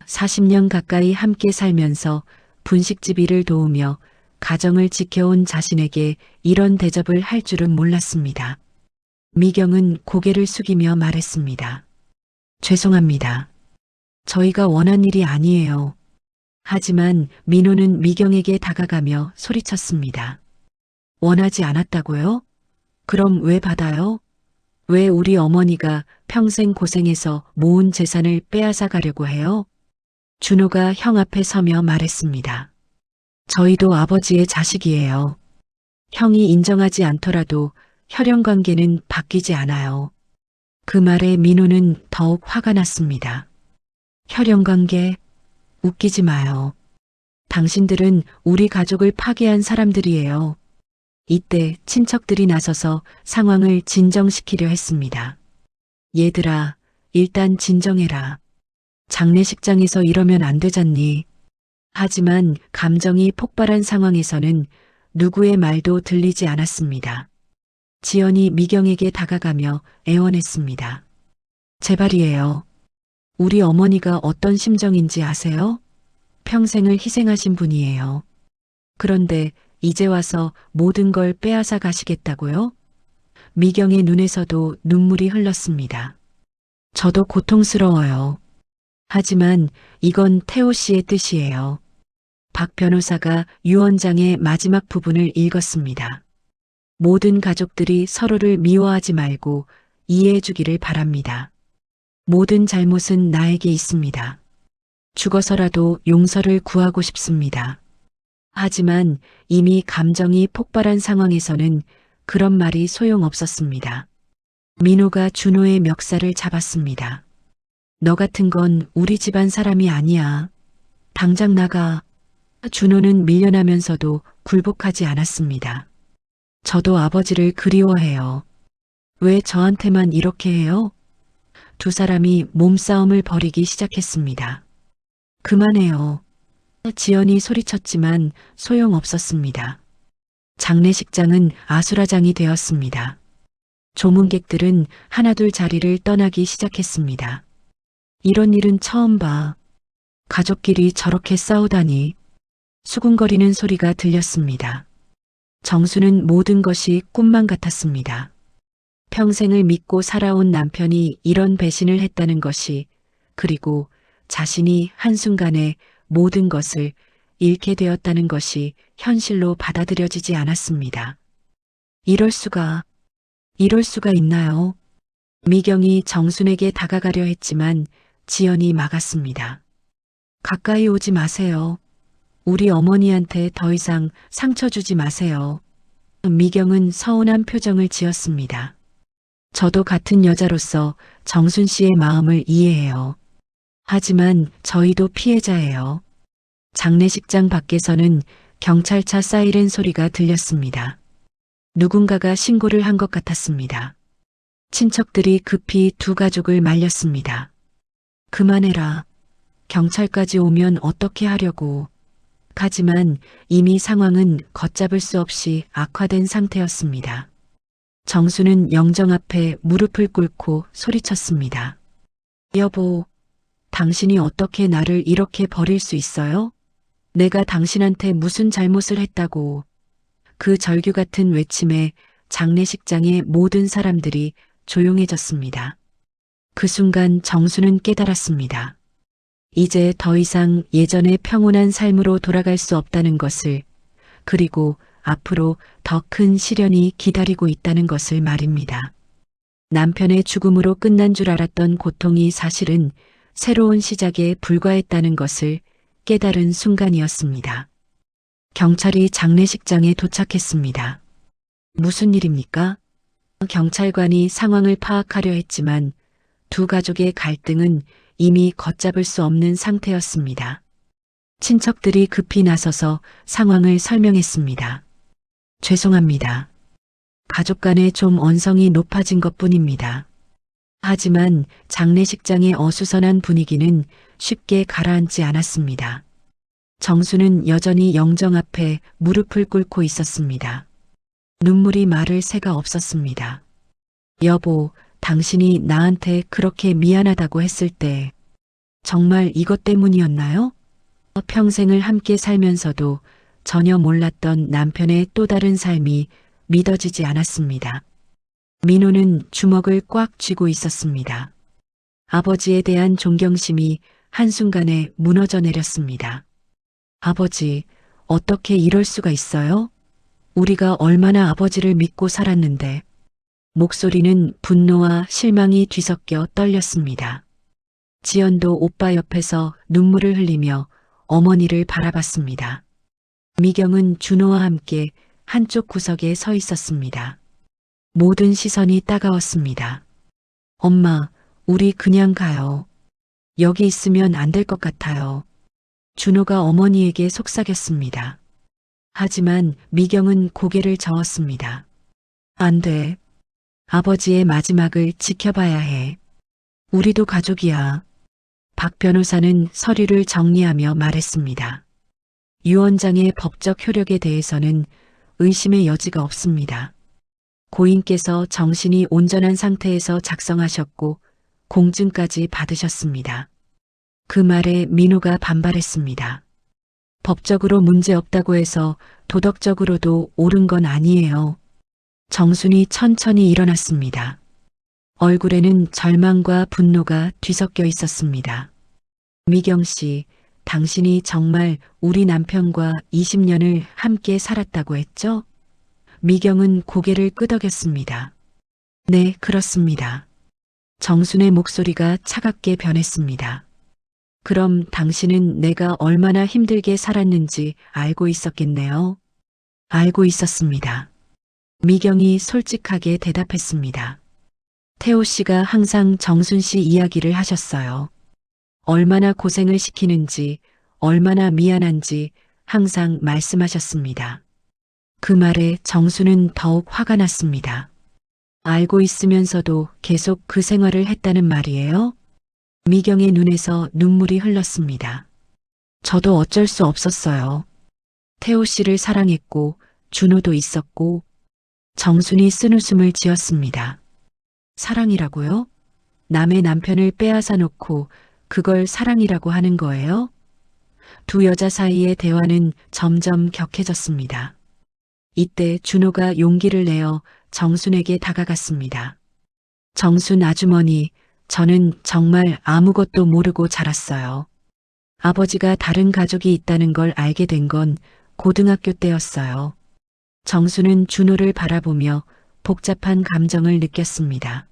B: 40년 가까이 함께 살면서 분식집 일을 도우며 가정을 지켜온 자신에게 이런 대접을 할 줄은 몰랐습니다. 미경은 고개를 숙이며 말했습니다. 죄송합니다. 저희가 원한 일이 아니에요. 하지만 민호는 미경에게 다가가며 소리쳤습니다. 원하지 않았다고요? 그럼 왜 받아요? 왜 우리 어머니가 평생 고생해서 모은 재산을 빼앗아 가려고 해요? 준호가 형 앞에 서며 말했습니다. 저희도 아버지의 자식이에요. 형이 인정하지 않더라도 혈연 관계는 바뀌지 않아요. 그 말에 민호는 더욱 화가 났습니다. 혈연 관계? 웃기지 마요. 당신들은 우리 가족을 파괴한 사람들이에요. 이때 친척들이 나서서 상황을 진정시키려 했습니다. 얘들아, 일단 진정해라. 장례식장에서 이러면 안 되잖니. 하지만 감정이 폭발한 상황에서는 누구의 말도 들리지 않았습니다. 지연이 미경에게 다가가며 애원했습니다. 제발이에요. 우리 어머니가 어떤 심정인지 아세요? 평생을 희생하신 분이에요. 그런데 이제 와서 모든 걸 빼앗아 가시겠다고요? 미경의 눈에서도 눈물이 흘렀습니다. 저도 고통스러워요. 하지만 이건 태호 씨의 뜻이에요. 박 변호사가 유언장의 마지막 부분을 읽었습니다. 모든 가족들이 서로를 미워하지 말고 이해해 주기를 바랍니다. 모든 잘못은 나에게 있습니다. 죽어서라도 용서를 구하고 싶습니다. 하지만 이미 감정이 폭발한 상황에서는 그런 말이 소용없었습니다. 민호가 준호의 멱살을 잡았습니다. 너 같은 건 우리 집안 사람이 아니야. 당장 나가. 준호는 밀려나면서도 굴복하지 않았습니다. 저도 아버지를 그리워해요. 왜 저한테만 이렇게 해요? 두 사람이 몸싸움을 벌이기 시작했습니다. 그만해요. 지연이 소리쳤지만 소용없었습니다. 장례식장은 아수라장이 되었습니다. 조문객들은 하나둘 자리를 떠나기 시작했습니다. 이런 일은 처음 봐. 가족끼리 저렇게 싸우다니. 수군거리는 소리가 들렸습니다. 정수는 모든 것이 꿈만 같았습니다. 평생을 믿고 살아온 남편이 이런 배신을 했다는 것이, 그리고 자신이 한순간에 모든 것을 잃게 되었다는 것이 현실로 받아들여지지 않았습니다. 이럴 수가 있나요? 미경이 정순에게 다가가려 했지만 지연이 막았습니다. 가까이 오지 마세요. 우리 어머니한테 더 이상 상처 주지 마세요. 미경은 서운한 표정을 지었습니다. 저도 같은 여자로서 정순 씨의 마음을 이해해요. 하지만 저희도 피해자예요. 장례식장 밖에서는 경찰차 사이렌 소리가 들렸습니다. 누군가가 신고를 한 것 같았습니다. 친척들이 급히 두 가족을 말렸습니다. 그만해라. 경찰까지 오면 어떻게 하려고. 하지만 이미 상황은 걷잡을 수 없이 악화된 상태였습니다. 정수는 영정 앞에 무릎을 꿇고 소리쳤습니다. 여보, 당신이 어떻게 나를 이렇게 버릴 수 있어요? 내가 당신한테 무슨 잘못을 했다고. 그 절규 같은 외침에 장례식장의 모든 사람들이 조용해졌습니다. 그 순간 정수는 깨달았습니다. 이제 더 이상 예전의 평온한 삶으로 돌아갈 수 없다는 것을, 그리고 앞으로 더 큰 시련이 기다리고 있다는 것을 말입니다. 남편의 죽음으로 끝난 줄 알았던 고통이 사실은 새로운 시작에 불과했다는 것을 깨달은 순간이었습니다. 경찰이 장례식장에 도착했습니다. 무슨 일입니까? 경찰관이 상황을 파악하려 했지만 두 가족의 갈등은 이미 걷잡을 수 없는 상태였습니다. 친척들이 급히 나서서 상황을 설명했습니다. 죄송합니다. 가족 간에 좀 언성이 높아진 것뿐입니다. 하지만 장례식장의 어수선한 분위기는 쉽게 가라앉지 않았습니다. 정수는 여전히 영정 앞에 무릎을 꿇고 있었습니다. 눈물이 마를 새가 없었습니다. 여보, 당신이 나한테 그렇게 미안하다고 했을 때 정말 이것 때문이었나요? 평생을 함께 살면서도 전혀 몰랐던 남편의 또 다른 삶이 믿어지지 않았습니다. 민호는 주먹을 꽉 쥐고 있었습니다. 아버지에 대한 존경심이 한순간에 무너져 내렸습니다. 아버지, 어떻게 이럴 수가 있어요? 우리가 얼마나 아버지를 믿고 살았는데. 목소리는 분노와 실망이 뒤섞여 떨렸습니다. 지연도 오빠 옆에서 눈물을 흘리며 어머니를 바라봤습니다. 미경은 준호와 함께 한쪽 구석에 서 있었습니다. 모든 시선이 따가웠습니다. 엄마, 우리 그냥 가요. 여기 있으면 안 될 것 같아요. 준호가 어머니에게 속삭였습니다. 하지만 미경은 고개를 저었습니다. 안 돼. 아버지의 마지막을 지켜봐야 해. 우리도 가족이야. 박 변호사는 서류를 정리하며 말했습니다. 유언장의 법적 효력에 대해서는 의심의 여지가 없습니다. 고인께서 정신이 온전한 상태에서 작성하셨고 공증까지 받으셨습니다. 그 말에 민호가 반발했습니다. 법적으로 문제 없다고 해서 도덕적으로도 옳은 건 아니에요. 정순이 천천히 일어났습니다. 얼굴에는 절망과 분노가 뒤섞여 있었습니다. 미경 씨, 당신이 정말 우리 남편과 20년을 함께 살았다고 했죠? 미경은 고개를 끄덕였습니다. 네, 그렇습니다. 정순의 목소리가 차갑게 변했습니다. 그럼 당신은 내가 얼마나 힘들게 살았는지 알고 있었겠네요. 알고 있었습니다. 미경이 솔직하게 대답했습니다. 태호 씨가 항상 정순 씨 이야기를 하셨어요. 얼마나 고생을 시키는지, 얼마나 미안한지 항상 말씀하셨습니다. 그 말에 정순은 더욱 화가 났습니다. 알고 있으면서도 계속 그 생활을 했다는 말이에요? 미경의 눈에서 눈물이 흘렀습니다. 저도 어쩔 수 없었어요. 태호 씨를 사랑했고 준호도 있었고. 정순이 쓴웃음을 지었습니다. 사랑이라고요? 남의 남편을 빼앗아 놓고 그걸 사랑이라고 하는 거예요? 두 여자 사이의 대화는 점점 격해졌습니다. 이때 준호가 용기를 내어 정순에게 다가갔습니다. 정순 아주머니, 저는 정말 아무것도 모르고 자랐어요. 아버지가 다른 가족이 있다는 걸 알게 된 건 고등학교 때였어요. 정순은 준호를 바라보며 복잡한 감정을 느꼈습니다.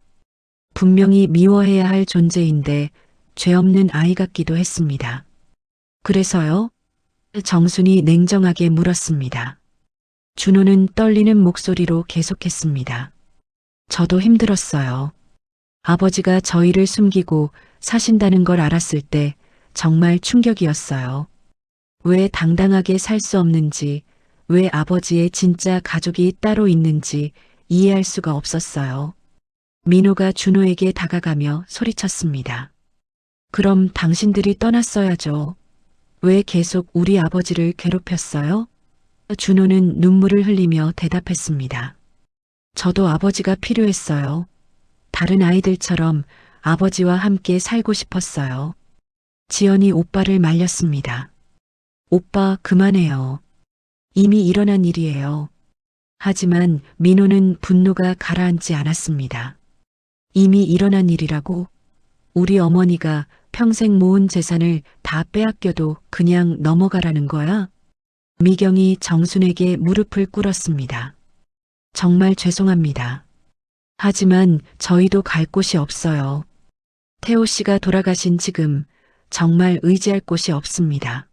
B: 분명히 미워해야 할 존재인데 죄 없는 아이 같기도 했습니다. 그래서요? 정순이 냉정하게 물었습니다. 준호는 떨리는 목소리로 계속했습니다. 저도 힘들었어요. 아버지가 저희를 숨기고 사신다는 걸 알았을 때 정말 충격이었어요. 왜 당당하게 살 수 없는지, 왜 아버지의 진짜 가족이 따로 있는지 이해할 수가 없었어요. 민호가 준호에게 다가가며 소리쳤습니다. 그럼 당신들이 떠났어야죠. 왜 계속 우리 아버지를 괴롭혔어요? 준호는 눈물을 흘리며 대답했습니다. 저도 아버지가 필요했어요. 다른 아이들처럼 아버지와 함께 살고 싶었어요. 지연이 오빠를 말렸습니다. 오빠, 그만해요. 이미 일어난 일이에요. 하지만 민호는 분노가 가라앉지 않았습니다. 이미 일어난 일이라고? 우리 어머니가 평생 모은 재산을 다 빼앗겨도 그냥 넘어가라는 거야? 미경이 정순에게 무릎을 꿇었습니다. 정말 죄송합니다. 하지만 저희도 갈 곳이 없어요. 태호 씨가 돌아가신 지금 정말 의지할 곳이 없습니다.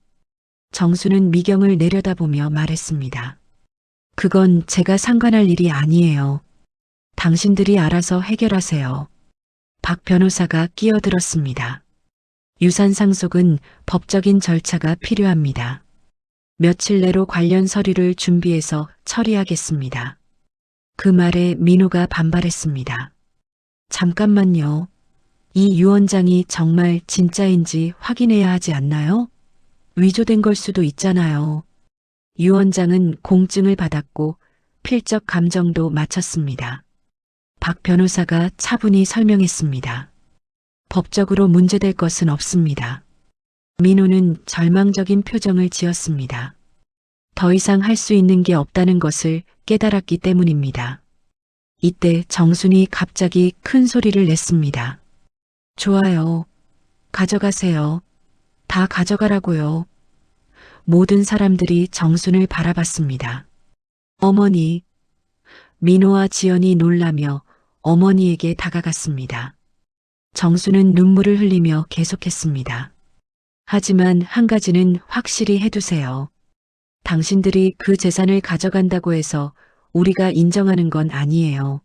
B: 정수는 미경을 내려다보며 말했습니다. 그건 제가 상관할 일이 아니에요. 당신들이 알아서 해결하세요. 박 변호사가 끼어들었습니다. 유산 상속은 법적인 절차가 필요합니다. 며칠 내로 관련 서류를 준비해서 처리하겠습니다. 그 말에 민호가 반발했습니다. 잠깐만요. 이 유언장이 정말 진짜인지 확인해야 하지 않나요? 위조된 걸 수도 있잖아요. 유언장은 공증을 받았고 필적 감정도 마쳤습니다. 박 변호사가 차분히 설명했습니다. 법적으로 문제될 것은 없습니다. 민호는 절망적인 표정을 지었습니다. 더 이상 할 수 있는 게 없다는 것을 깨달았기 때문입니다. 이때 정순이 갑자기 큰 소리를 냈습니다. 좋아요. 가져가세요. 다 가져가라고요. 모든 사람들이 정순을 바라봤습니다. 어머니. 민호와 지연이 놀라며 어머니에게 다가갔습니다. 정순은 눈물을 흘리며 계속했습니다. 하지만 한 가지는 확실히 해두세요. 당신들이 그 재산을 가져간다고 해서 우리가 인정하는 건 아니에요.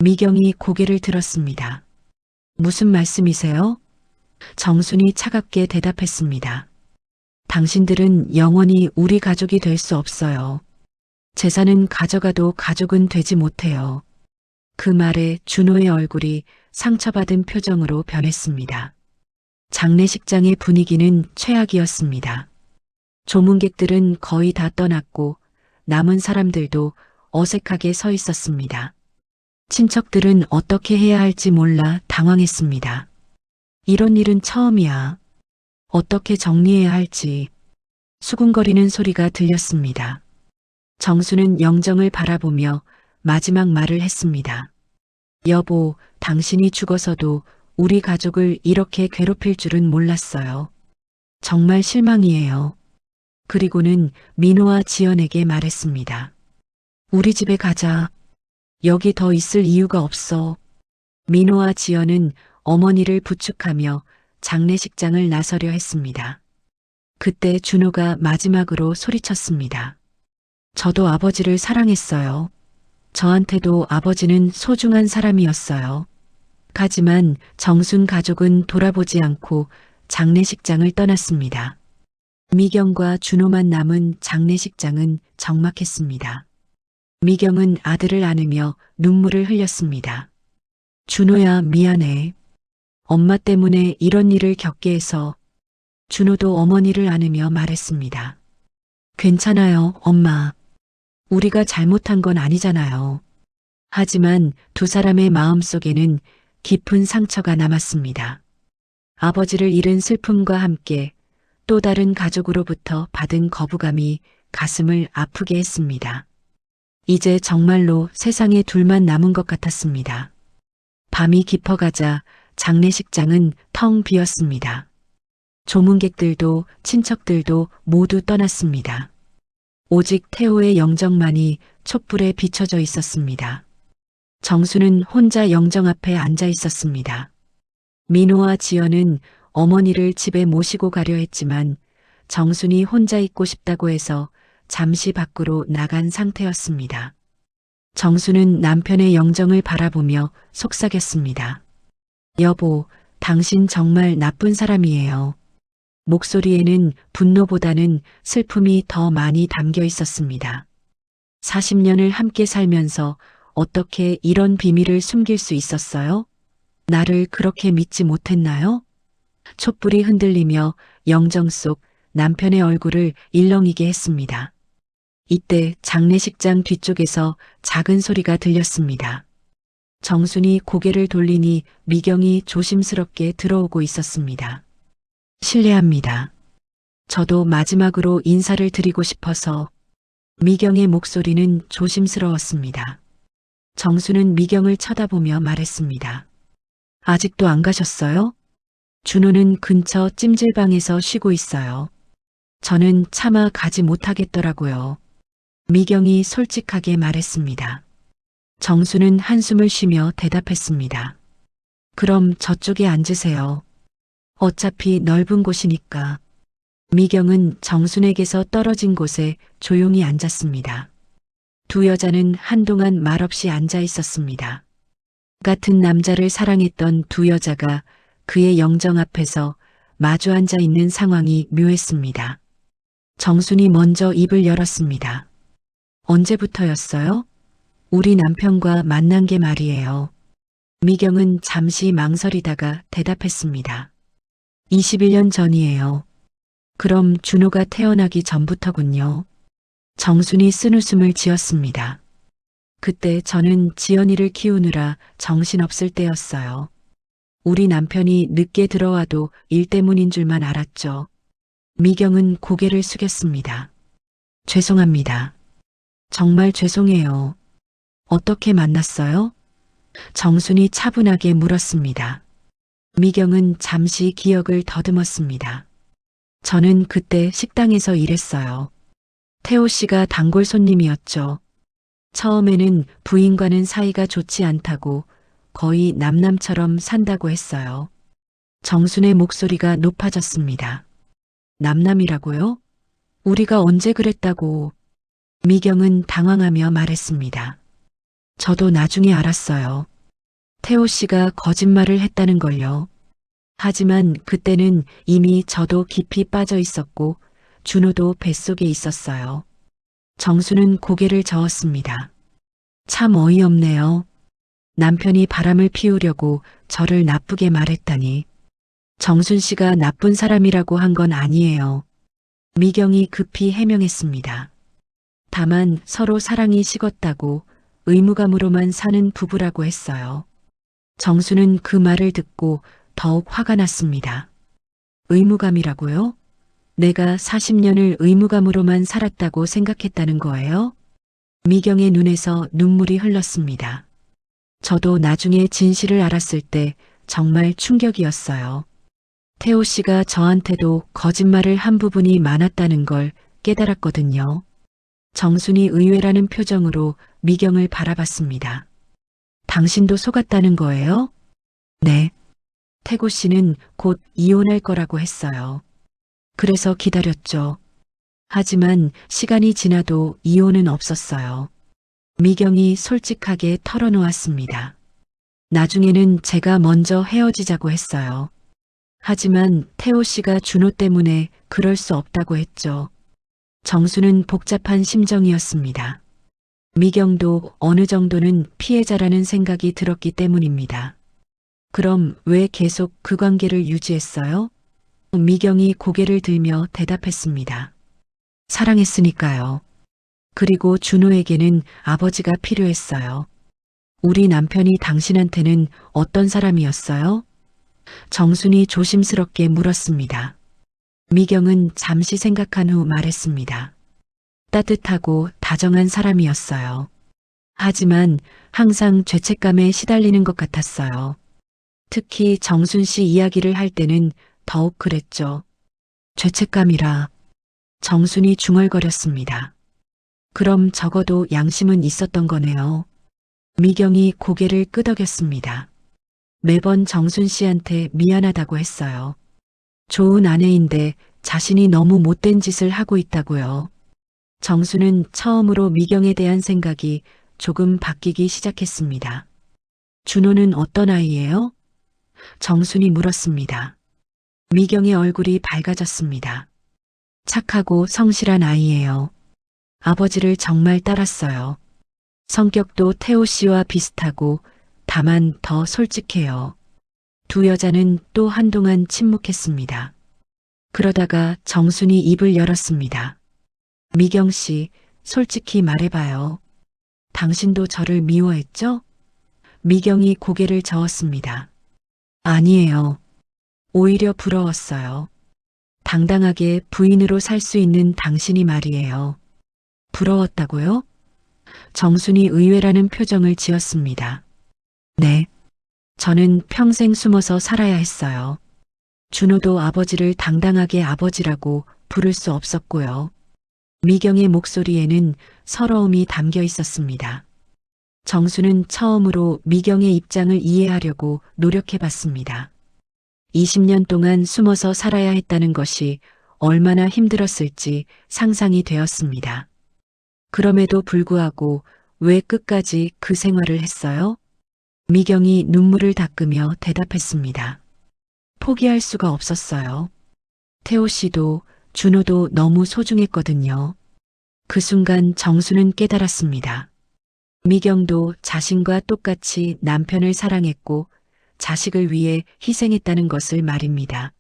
B: 미경이 고개를 들었습니다. 무슨 말씀이세요? 정순이 차갑게 대답했습니다. 당신들은 영원히 우리 가족이 될 수 없어요. 재산은 가져가도 가족은 되지 못해요. 그 말에 준호의 얼굴이 상처받은 표정으로 변했습니다. 장례식장의 분위기는 최악이었습니다. 조문객들은 거의 다 떠났고 남은 사람들도 어색하게 서 있었습니다. 친척들은 어떻게 해야 할지 몰라 당황했습니다. 이런 일은 처음이야. 어떻게 정리해야 할지. 수군거리는 소리가 들렸습니다. 정수는 영정을 바라보며 마지막 말을 했습니다. 여보, 당신이 죽어서도 우리 가족을 이렇게 괴롭힐 줄은 몰랐어요. 정말 실망이에요. 그리고는 민호와 지연에게 말했습니다. 우리 집에 가자. 여기 더 있을 이유가 없어. 민호와 지연은 어머니를 부축하며 장례식장을 나서려 했습니다. 그때 준호가 마지막으로 소리쳤습니다. 저도 아버지를 사랑했어요. 저한테도 아버지는 소중한 사람이었어요. 하지만 정순 가족은 돌아보지 않고 장례식장을 떠났습니다. 미경과 준호만 남은 장례식장은 적막했습니다. 미경은 아들을 안으며 눈물을 흘렸습니다. 준호야, 미안해. 엄마 때문에 이런 일을 겪게 해서. 준호도 어머니를 안으며 말했습니다. 괜찮아요, 엄마. 우리가 잘못한 건 아니잖아요. 하지만 두 사람의 마음속에는 깊은 상처가 남았습니다. 아버지를 잃은 슬픔과 함께 또 다른 가족으로부터 받은 거부감이 가슴을 아프게 했습니다. 이제 정말로 세상에 둘만 남은 것 같았습니다. 밤이 깊어가자 장례식장은 텅 비었습니다. 조문객들도 친척들도 모두 떠났습니다. 오직 태호의 영정만이 촛불에 비춰져 있었습니다. 정수는 혼자 영정 앞에 앉아 있었습니다. 민호와 지연은 어머니를 집에 모시고 가려 했지만 정순이 혼자 있고 싶다고 해서 잠시 밖으로 나간 상태였습니다. 정수는 남편의 영정을 바라보며 속삭였습니다. 여보, 당신 정말 나쁜 사람이에요. 목소리에는 분노보다는 슬픔이 더 많이 담겨 있었습니다. 40년을 함께 살면서 어떻게 이런 비밀을 숨길 수 있었어요? 나를 그렇게 믿지 못했나요? 촛불이 흔들리며 영정 속 남편의 얼굴을 일렁이게 했습니다. 이때 장례식장 뒤쪽에서 작은 소리가 들렸습니다. 정순이 고개를 돌리니 미경이 조심스럽게 들어오고 있었습니다. 실례합니다. 저도 마지막으로 인사를 드리고 싶어서. 미경의 목소리는 조심스러웠습니다. 정수는 미경을 쳐다보며 말했습니다. 아직도 안 가셨어요? 준호는 근처 찜질방에서 쉬고 있어요. 저는 차마 가지 못하겠더라고요. 미경이 솔직하게 말했습니다. 정수는 한숨을 쉬며 대답했습니다. 그럼 저쪽에 앉으세요. 어차피 넓은 곳이니까. 미경은 정순에게서 떨어진 곳에 조용히 앉았습니다. 두 여자는 한동안 말없이 앉아 있었습니다. 같은 남자를 사랑했던 두 여자가 그의 영정 앞에서 마주 앉아 있는 상황이 묘했습니다. 정순이 먼저 입을 열었습니다. 언제부터였어요? 우리 남편과 만난 게 말이에요. 미경은 잠시 망설이다가 대답했습니다. 21년 전이에요. 그럼 준호가 태어나기 전부터군요. 정순이 쓴웃음을 지었습니다. 그때 저는 지연이를 키우느라 정신없을 때였어요. 우리 남편이 늦게 들어와도 일 때문인 줄만 알았죠. 미경은 고개를 숙였습니다. 죄송합니다. 정말 죄송해요. 어떻게 만났어요? 정순이 차분하게 물었습니다. 미경은 잠시 기억을 더듬었습니다. 저는 그때 식당에서 일했어요. 태호 씨가 단골 손님이었죠. 처음에는 부인과는 사이가 좋지 않다고 거의 남남처럼 산다고 했어요. 정순의 목소리가 높아졌습니다. 남남이라고요? 우리가 언제 그랬다고. 미경은 당황하며 말했습니다. 저도 나중에 알았어요. 태호 씨가 거짓말을 했다는 걸요. 하지만 그때는 이미 저도 깊이 빠져 있었고 준호도 뱃속에 있었어요. 정수는 고개를 저었습니다. 참 어이없네요. 남편이 바람을 피우려고 저를 나쁘게 말했다니. 정순 씨가 나쁜 사람이라고 한 건 아니에요. 미경이 급히 해명했습니다. 다만 서로 사랑이 식었다고 의무감으로만 사는 부부라고 했어요. 정수는 그 말을 듣고 더욱 화가 났습니다. 의무감이라고요? 내가 40년을 의무감으로만 살았다고 생각했다는 거예요? 미경의 눈에서 눈물이 흘렀습니다. 저도 나중에 진실을 알았을 때 정말 충격이었어요. 태호 씨가 저한테도 거짓말을 한 부분이 많았다는 걸 깨달았거든요. 정순이 의외라는 표정으로 미경을 바라봤습니다. 당신도 속았다는 거예요? 네. 태고 씨는 곧 이혼할 거라고 했어요. 그래서 기다렸죠. 하지만 시간이 지나도 이혼은 없었어요. 미경이 솔직하게 털어놓았습니다. 나중에는 제가 먼저 헤어지자고 했어요. 하지만 태호 씨가 준호 때문에 그럴 수 없다고 했죠. 정수는 복잡한 심정이었습니다. 미경도 어느 정도는 피해자라는 생각이 들었기 때문입니다. 그럼 왜 계속 그 관계를 유지했어요? 미경이 고개를 들며 대답했습니다. 사랑했으니까요. 그리고 준호에게는 아버지가 필요했어요. 우리 남편이 당신한테는 어떤 사람이었어요? 정순이 조심스럽게 물었습니다. 미경은 잠시 생각한 후 말했습니다. 따뜻하고 다정한 사람이었어요. 하지만 항상 죄책감에 시달리는 것 같았어요. 특히 정순 씨 이야기를 할 때는 더욱 그랬죠. 죄책감이라. 정순이 중얼거렸습니다. 그럼 적어도 양심은 있었던 거네요. 미경이 고개를 끄덕였습니다. 매번 정순 씨한테 미안하다고 했어요. 좋은 아내인데 자신이 너무 못된 짓을 하고 있다고요. 정수는 처음으로 미경에 대한 생각이 조금 바뀌기 시작했습니다. 준호는 어떤 아이예요? 정순이 물었습니다. 미경의 얼굴이 밝아졌습니다. 착하고 성실한 아이예요. 아버지를 정말 따랐어요. 성격도 태호 씨와 비슷하고 다만 더 솔직해요. 두 여자는 또 한동안 침묵했습니다. 그러다가 정순이 입을 열었습니다. 미경 씨, 솔직히 말해봐요. 당신도 저를 미워했죠? 미경이 고개를 저었습니다. 아니에요. 오히려 부러웠어요. 당당하게 부인으로 살 수 있는 당신이 말이에요. 부러웠다고요? 정순이 의외라는 표정을 지었습니다. 네. 저는 평생 숨어서 살아야 했어요. 준호도 아버지를 당당하게 아버지라고 부를 수 없었고요. 미경의 목소리에는 서러움이 담겨 있었습니다. 정수는 처음으로 미경의 입장을 이해하려고 노력해봤습니다. 20년 동안 숨어서 살아야 했다는 것이 얼마나 힘들었을지 상상이 되었습니다. 그럼에도 불구하고 왜 끝까지 그 생활을 했어요? 미경이 눈물을 닦으며 대답했습니다. 포기할 수가 없었어요. 태호 씨도 준호도 너무 소중했거든요. 그 순간 정수는 깨달았습니다. 미경도 자신과 똑같이 남편을 사랑했고 자식을 위해 희생했다는 것을 말입니다.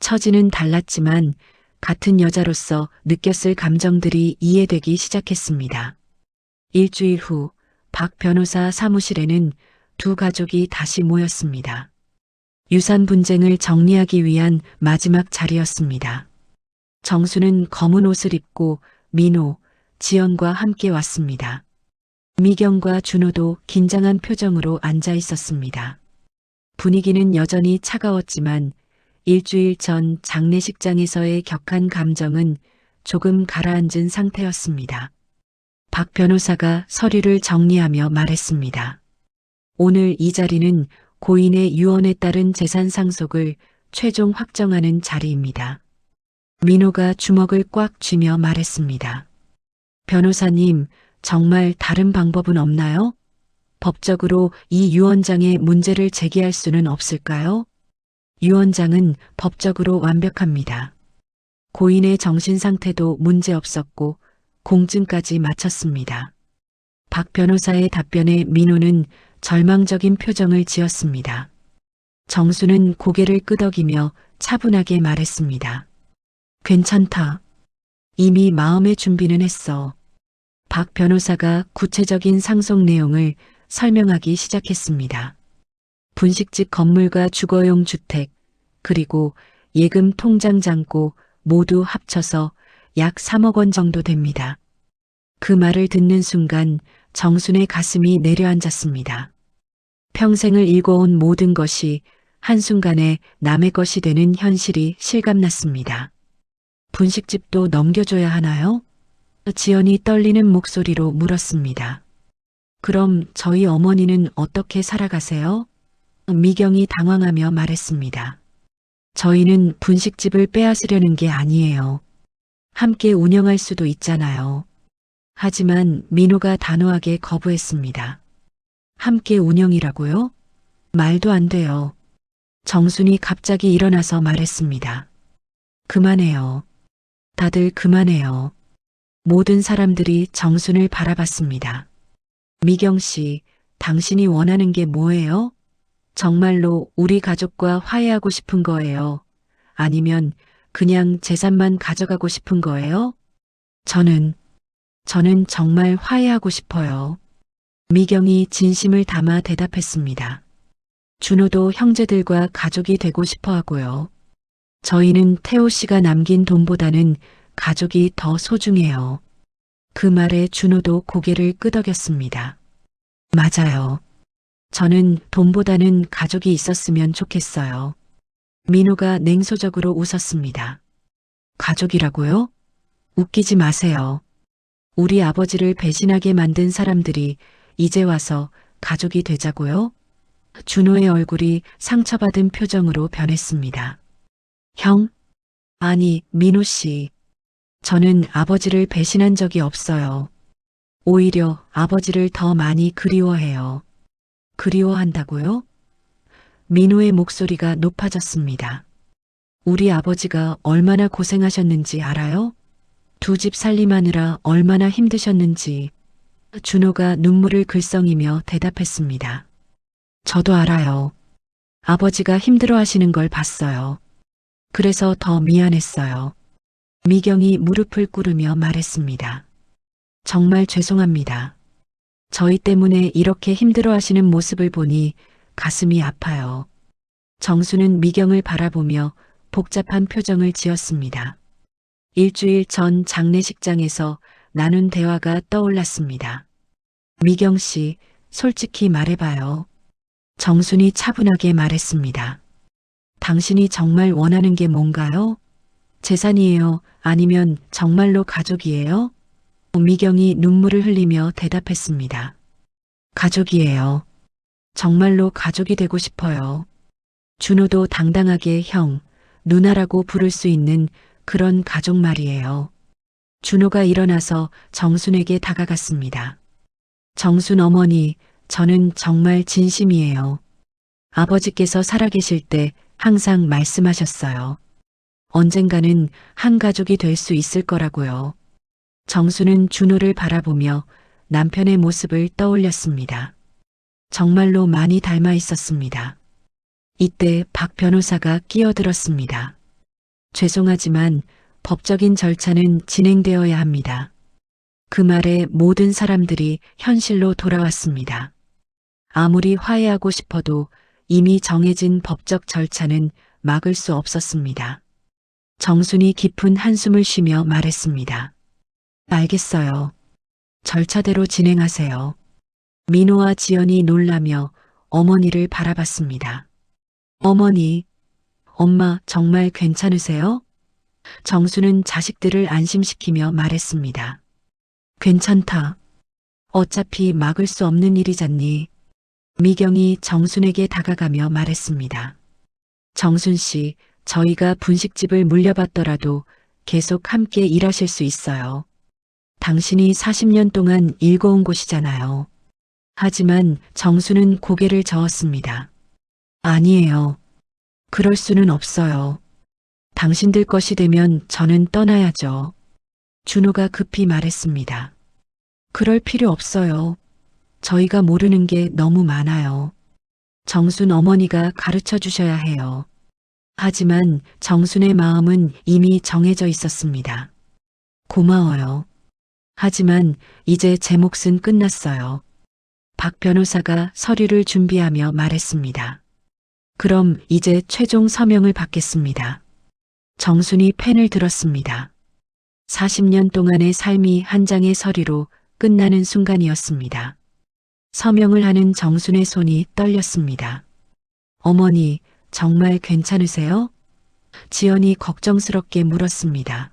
B: 처지는 달랐지만 같은 여자로서 느꼈을 감정들이 이해되기 시작했습니다. 일주일 후 박 변호사 사무실에는 두 가족이 다시 모였습니다. 유산 분쟁을 정리하기 위한 마지막 자리였습니다. 정수는 검은 옷을 입고 민호, 지연과 함께 왔습니다. 미경과 준호도 긴장한 표정으로 앉아 있었습니다. 분위기는 여전히 차가웠지만 일주일 전 장례식장에서의 격한 감정은 조금 가라앉은 상태였습니다. 박 변호사가 서류를 정리하며 말했습니다. 오늘 이 자리는 고인의 유언에 따른 재산 상속을 최종 확정하는 자리입니다. 민호가 주먹을 꽉 쥐며 말했습니다. 변호사님, 정말 다른 방법은 없나요? 법적으로 이 유언장에 문제를 제기할 수는 없을까요? 유언장은 법적으로 완벽합니다. 고인의 정신 상태도 문제 없었고 공증까지 마쳤습니다. 박 변호사의 답변에 민호는 절망적인 표정을 지었습니다. 정수는 고개를 끄덕이며 차분하게 말했습니다. 괜찮다. 이미 마음의 준비는 했어. 박 변호사가 구체적인 상속 내용을 설명하기 시작했습니다. 분식집 건물과 주거용 주택, 그리고 예금 통장 잔고 모두 합쳐서 약 3억 원 정도 됩니다. 그 말을 듣는 순간 정순의 가슴이 내려앉았습니다. 평생을 일궈온 모든 것이 한순간에 남의 것이 되는 현실이 실감났습니다. 분식집도 넘겨줘야 하나요? 지연이 떨리는 목소리로 물었습니다. 그럼 저희 어머니는 어떻게 살아가세요? 미경이 당황하며 말했습니다. 저희는 분식집을 빼앗으려는 게 아니에요. 함께 운영할 수도 있잖아요. 하지만 민호가 단호하게 거부했습니다. 함께 운영이라고요? 말도 안 돼요. 정순이 갑자기 일어나서 말했습니다. 그만해요. 다들 그만해요. 모든 사람들이 정순을 바라봤습니다. 미경 씨, 당신이 원하는 게 뭐예요? 정말로 우리 가족과 화해하고 싶은 거예요? 아니면 그냥 재산만 가져가고 싶은 거예요? 저는 정말 화해하고 싶어요. 미경이 진심을 담아 대답했습니다. 준호도 형제들과 가족이 되고 싶어 하고요. 저희는 태호 씨가 남긴 돈보다는 가족이 더 소중해요. 그 말에 준호도 고개를 끄덕였습니다. 맞아요. 저는 돈보다는 가족이 있었으면 좋겠어요. 민호가 냉소적으로 웃었습니다. 가족이라고요? 웃기지 마세요. 우리 아버지를 배신하게 만든 사람들이 이제 와서 가족이 되자고요? 준호의 얼굴이 상처받은 표정으로 변했습니다. 형? 아니, 민호 씨. 저는 아버지를 배신한 적이 없어요. 오히려 아버지를 더 많이 그리워해요. 그리워한다고요? 민호의 목소리가 높아졌습니다. 우리 아버지가 얼마나 고생하셨는지 알아요? 두 집 살림하느라 얼마나 힘드셨는지. 준호가 눈물을 글썽이며 대답했습니다. 저도 알아요. 아버지가 힘들어 하시는 걸 봤어요. 그래서 더 미안했어요. 미경이 무릎을 꿇으며 말했습니다. 정말 죄송합니다. 저희 때문에 이렇게 힘들어 하시는 모습을 보니 가슴이 아파요. 정수는 미경을 바라보며 복잡한 표정을 지었습니다. 일주일 전 장례식장에서 나눈 대화가 떠올랐습니다. 미경 씨, 솔직히 말해봐요. 정순이 차분하게 말했습니다. 당신이 정말 원하는 게 뭔가요? 재산이에요? 아니면 정말로 가족이에요? 미경이 눈물을 흘리며 대답했습니다. 가족이에요. 정말로 가족이 되고 싶어요. 준호도 당당하게 형, 누나라고 부를 수 있는 그런 가족 말이에요. 준호가 일어나서 정순에게 다가갔습니다. 정순 어머니, 저는 정말 진심이에요. 아버지께서 살아계실 때 항상 말씀하셨어요. 언젠가는 한 가족이 될 수 있을 거라고요. 정수는 준호를 바라보며 남편의 모습을 떠올렸습니다. 정말로 많이 닮아 있었습니다. 이때 박 변호사가 끼어들었습니다. 죄송하지만 법적인 절차는 진행되어야 합니다. 그 말에 모든 사람들이 현실로 돌아왔습니다. 아무리 화해하고 싶어도 이미 정해진 법적 절차는 막을 수 없었습니다. 정순이 깊은 한숨을 쉬며 말했습니다. 알겠어요. 절차대로 진행하세요. 민호와 지연이 놀라며 어머니를 바라봤습니다. 어머니, 엄마 정말 괜찮으세요? 정수는 자식들을 안심시키며 말했습니다. 괜찮다. 어차피 막을 수 없는 일이잖니. 미경이 정순에게 다가가며 말했습니다. 정순 씨, 저희가 분식집을 물려받더라도 계속 함께 일하실 수 있어요. 당신이 40년 동안 일궈온 곳이잖아요. 하지만 정수는 고개를 저었습니다. 아니에요. 그럴 수는 없어요. 당신들 것이 되면 저는 떠나야죠. 준호가 급히 말했습니다. 그럴 필요 없어요. 저희가 모르는 게 너무 많아요. 정순 어머니가 가르쳐 주셔야 해요. 하지만 정순의 마음은 이미 정해져 있었습니다. 고마워요. 하지만 이제 제 몫은 끝났어요. 박 변호사가 서류를 준비하며 말했습니다. 그럼 이제 최종 서명을 받겠습니다. 정순이 펜을 들었습니다. 40년 동안의 삶이 한 장의 서류로 끝나는 순간이었습니다. 서명을 하는 정순의 손이 떨렸습니다. 어머니, 정말 괜찮으세요? 지연이 걱정스럽게 물었습니다.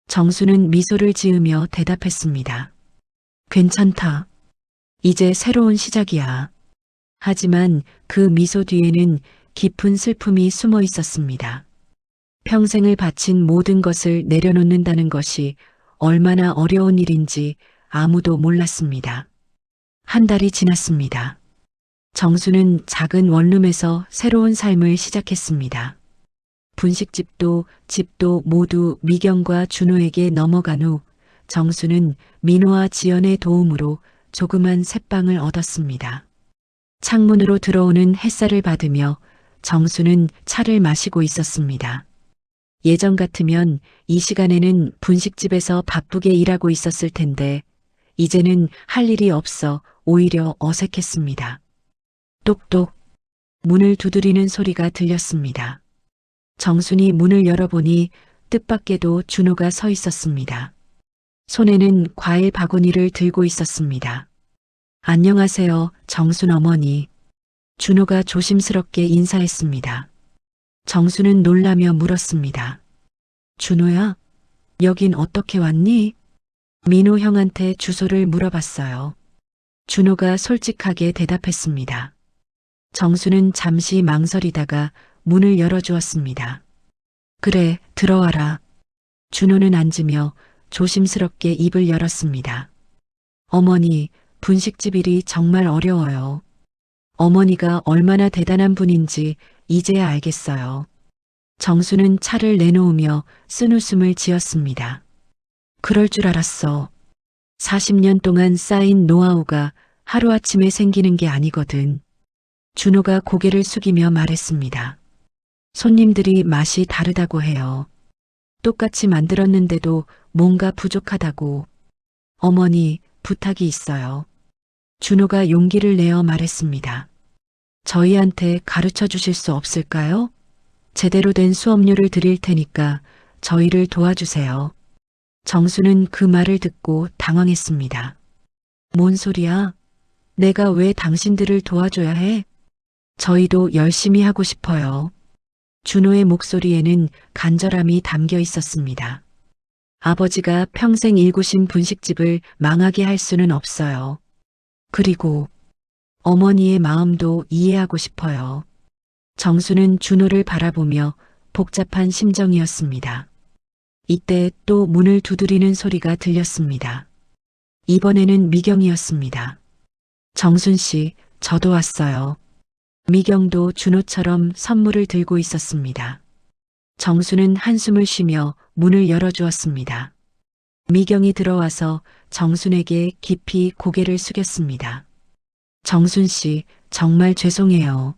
B: 정순은 미소를 지으며 대답했습니다. 괜찮다. 이제 새로운 시작이야. 하지만 그 미소 뒤에는 깊은 슬픔이 숨어 있었습니다. 평생을 바친 모든 것을 내려놓는다는 것이 얼마나 어려운 일인지 아무도 몰랐습니다. 한 달이 지났습니다. 정수는 작은 원룸에서 새로운 삶을 시작했습니다. 분식집도 집도 모두 미경과 준호에게 넘어간 후 정수는 민호와 지연의 도움으로 조그만 새방을 얻었습니다. 창문으로 들어오는 햇살을 받으며 정수는 차를 마시고 있었습니다. 예전 같으면 이 시간에는 분식집에서 바쁘게 일하고 있었을 텐데 이제는 할 일이 없어 오히려 어색했습니다. 똑똑 문을 두드리는 소리가 들렸습니다. 정순이 문을 열어보니 뜻밖에도 준호가 서 있었습니다. 손에는 과일 바구니를 들고 있었습니다. 안녕하세요, 정순 어머니. 준호가 조심스럽게 인사했습니다. 정순은 놀라며 물었습니다. 준호야, 여긴 어떻게 왔니? 민호 형한테 주소를 물어봤어요. 준호가 솔직하게 대답했습니다. 정수는 잠시 망설이다가 문을 열어주었습니다. 그래, 들어와라. 준호는 앉으며 조심스럽게 입을 열었습니다. 어머니, 분식집 일이 정말 어려워요. 어머니가 얼마나 대단한 분인지 이제야 알겠어요. 정수는 차를 내놓으며 쓴웃음을 지었습니다. 그럴 줄 알았어. 40년 동안 쌓인 노하우가 하루아침에 생기는 게 아니거든. 준호가 고개를 숙이며 말했습니다. 손님들이 맛이 다르다고 해요. 똑같이 만들었는데도 뭔가 부족하다고. 어머니, 부탁이 있어요. 준호가 용기를 내어 말했습니다. 저희한테 가르쳐 주실 수 없을까요? 제대로 된 수업료를 드릴 테니까 저희를 도와주세요. 정수는 그 말을 듣고 당황했습니다. 뭔 소리야? 내가 왜 당신들을 도와줘야 해? 저희도 열심히 하고 싶어요. 준호의 목소리에는 간절함이 담겨 있었습니다. 아버지가 평생 일구신 분식집을 망하게 할 수는 없어요. 그리고 어머니의 마음도 이해하고 싶어요. 정수는 준호를 바라보며 복잡한 심정이었습니다. 이때 또 문을 두드리는 소리가 들렸습니다. 이번에는 미경이었습니다. 정순 씨, 저도 왔어요. 미경도 준호처럼 선물을 들고 있었습니다. 정수는 한숨을 쉬며 문을 열어주었습니다. 미경이 들어와서 정순에게 깊이 고개를 숙였습니다. 정순 씨, 정말 죄송해요.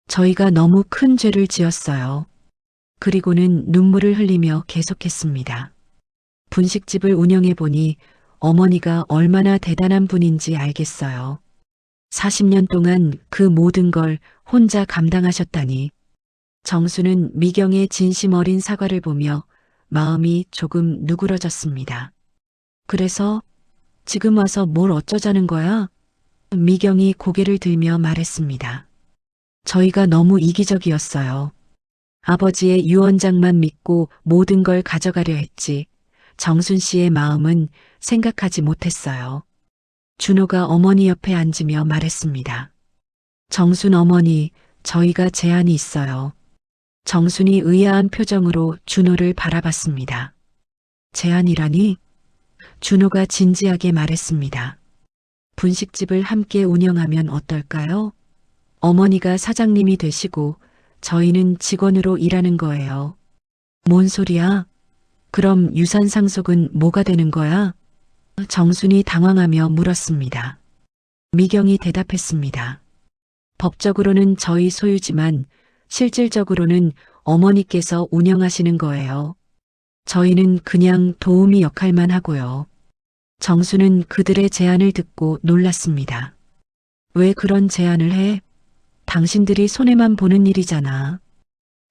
B: 저희가 너무 큰 죄를 지었어요. 그리고는 눈물을 흘리며 계속했습니다. 분식집을 운영해보니 어머니가 얼마나 대단한 분인지 알겠어요. 40년 동안 그 모든 걸 혼자 감당하셨다니. 정수는 미경의 진심 어린 사과를 보며 마음이 조금 누그러졌습니다. 그래서 지금 와서 뭘 어쩌자는 거야? 미경이 고개를 들며 말했습니다. 저희가 너무 이기적이었어요. 아버지의 유언장만 믿고 모든 걸 가져가려 했지. 정순 씨의 마음은 생각하지 못했어요. 준호가 어머니 옆에 앉으며 말했습니다. 정순 어머니, 저희가 제안이 있어요. 정순이 의아한 표정으로 준호를 바라봤습니다. 제안이라니? 준호가 진지하게 말했습니다. 분식집을 함께 운영하면 어떨까요? 어머니가 사장님이 되시고 저희는 직원으로 일하는 거예요. 뭔 소리야? 그럼 유산 상속은 뭐가 되는 거야? 정순이 당황하며 물었습니다. 미경이 대답했습니다. 법적으로는 저희 소유지만 실질적으로는 어머니께서 운영하시는 거예요. 저희는 그냥 도우미 역할만 하고요. 정수는 그들의 제안을 듣고 놀랐습니다. 왜 그런 제안을 해? 당신들이 손해만 보는 일이잖아.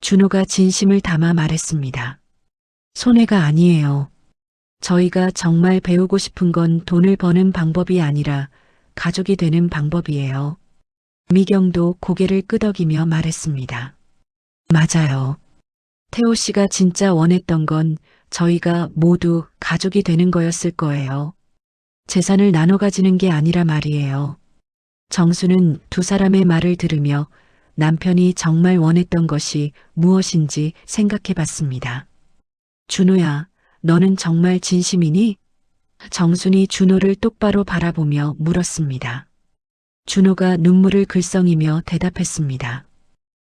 B: 준호가 진심을 담아 말했습니다. 손해가 아니에요. 저희가 정말 배우고 싶은 건 돈을 버는 방법이 아니라 가족이 되는 방법이에요. 미경도 고개를 끄덕이며 말했습니다. 맞아요. 태호 씨가 진짜 원했던 건 저희가 모두 가족이 되는 거였을 거예요. 재산을 나눠 가지는 게 아니라 말이에요. 정수는 두 사람의 말을 들으며 남편이 정말 원했던 것이 무엇인지 생각해 봤습니다. 준호야, 너는 정말 진심이니? 정순이 준호를 똑바로 바라보며 물었습니다. 준호가 눈물을 글썽이며 대답했습니다.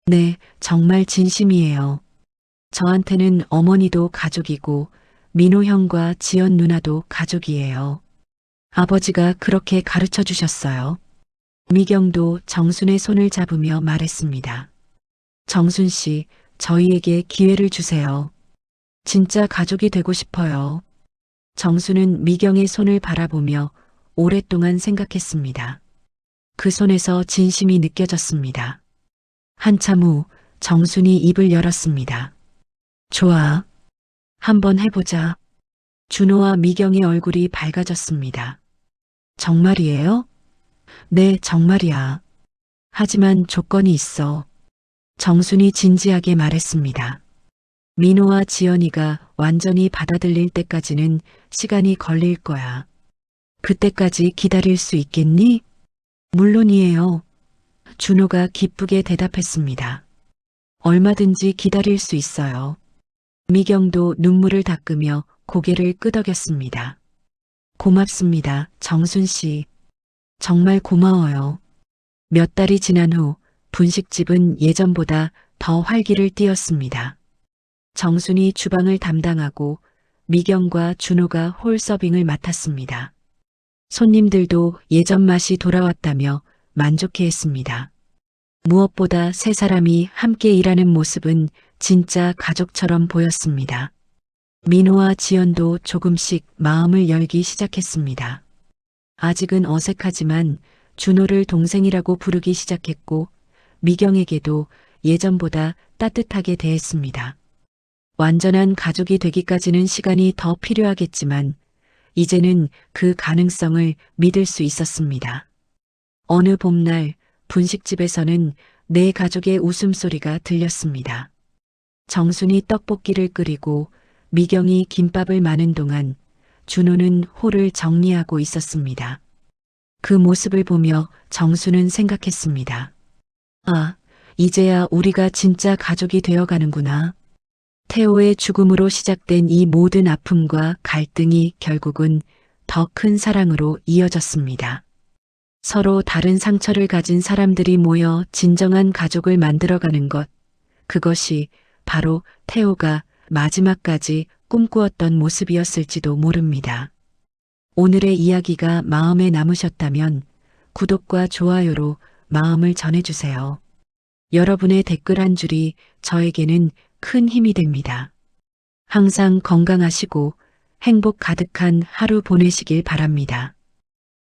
B: 네, 정말 진심이에요. 저한테는 어머니도 가족이고 민호 형과 지연 누나도 가족이에요. 아버지가 그렇게 가르쳐 주셨어요. 미경도 정순의 손을 잡으며 말했습니다. 정순 씨, 저희에게 기회를 주세요. 진짜 가족이 되고 싶어요. 정순은 미경의 손을 바라보며 오랫동안 생각했습니다. 그 손에서 진심이 느껴졌습니다. 한참 후 정순이 입을 열었습니다. 좋아. 한번 해보자. 준호와 미경의 얼굴이 밝아졌습니다. 정말이에요? 네, 정말이야. 하지만 조건이 있어. 정순이 진지하게 말했습니다. 민호와 지연이가 완전히 받아들일 때까지는 시간이 걸릴 거야. 그때까지 기다릴 수 있겠니? 물론이에요. 준호가 기쁘게 대답했습니다. 얼마든지 기다릴 수 있어요. 미경도 눈물을 닦으며 고개를 끄덕였습니다. 고맙습니다, 정순 씨. 정말 고마워요. 몇 달이 지난 후 분식집은 예전보다 더 활기를 띠었습니다. 정순이 주방을 담당하고 미경과 준호가 홀 서빙을 맡았습니다. 손님들도 예전 맛이 돌아왔다며 만족해했습니다. 무엇보다 세 사람이 함께 일하는 모습은 진짜 가족처럼 보였습니다. 민호와 지연도 조금씩 마음을 열기 시작했습니다. 아직은 어색하지만 준호를 동생이라고 부르기 시작했고 미경에게도 예전보다 따뜻하게 대했습니다. 완전한 가족이 되기까지는 시간이 더 필요하겠지만 이제는 그 가능성을 믿을 수 있었습니다. 어느 봄날 분식집에서는 네 가족의 웃음소리가 들렸습니다. 정순이 떡볶이를 끓이고 미경이 김밥을 마는 동안 준호는 홀을 정리하고 있었습니다. 그 모습을 보며 정수는 생각했습니다. 아, 이제야 우리가 진짜 가족이 되어가는구나. 태호의 죽음으로 시작된 이 모든 아픔과 갈등이 결국은 더 큰 사랑으로 이어졌습니다. 서로 다른 상처를 가진 사람들이 모여 진정한 가족을 만들어가는 것, 그것이 바로 태호가 마지막까지 꿈꾸었던 모습이었을지도 모릅니다. 오늘의 이야기가 마음에 남으셨다면 구독과 좋아요로 마음을 전해주세요. 여러분의 댓글 한 줄이 저에게는 큰 힘이 됩니다. 항상 건강하시고 행복 가득한 하루 보내시길 바랍니다.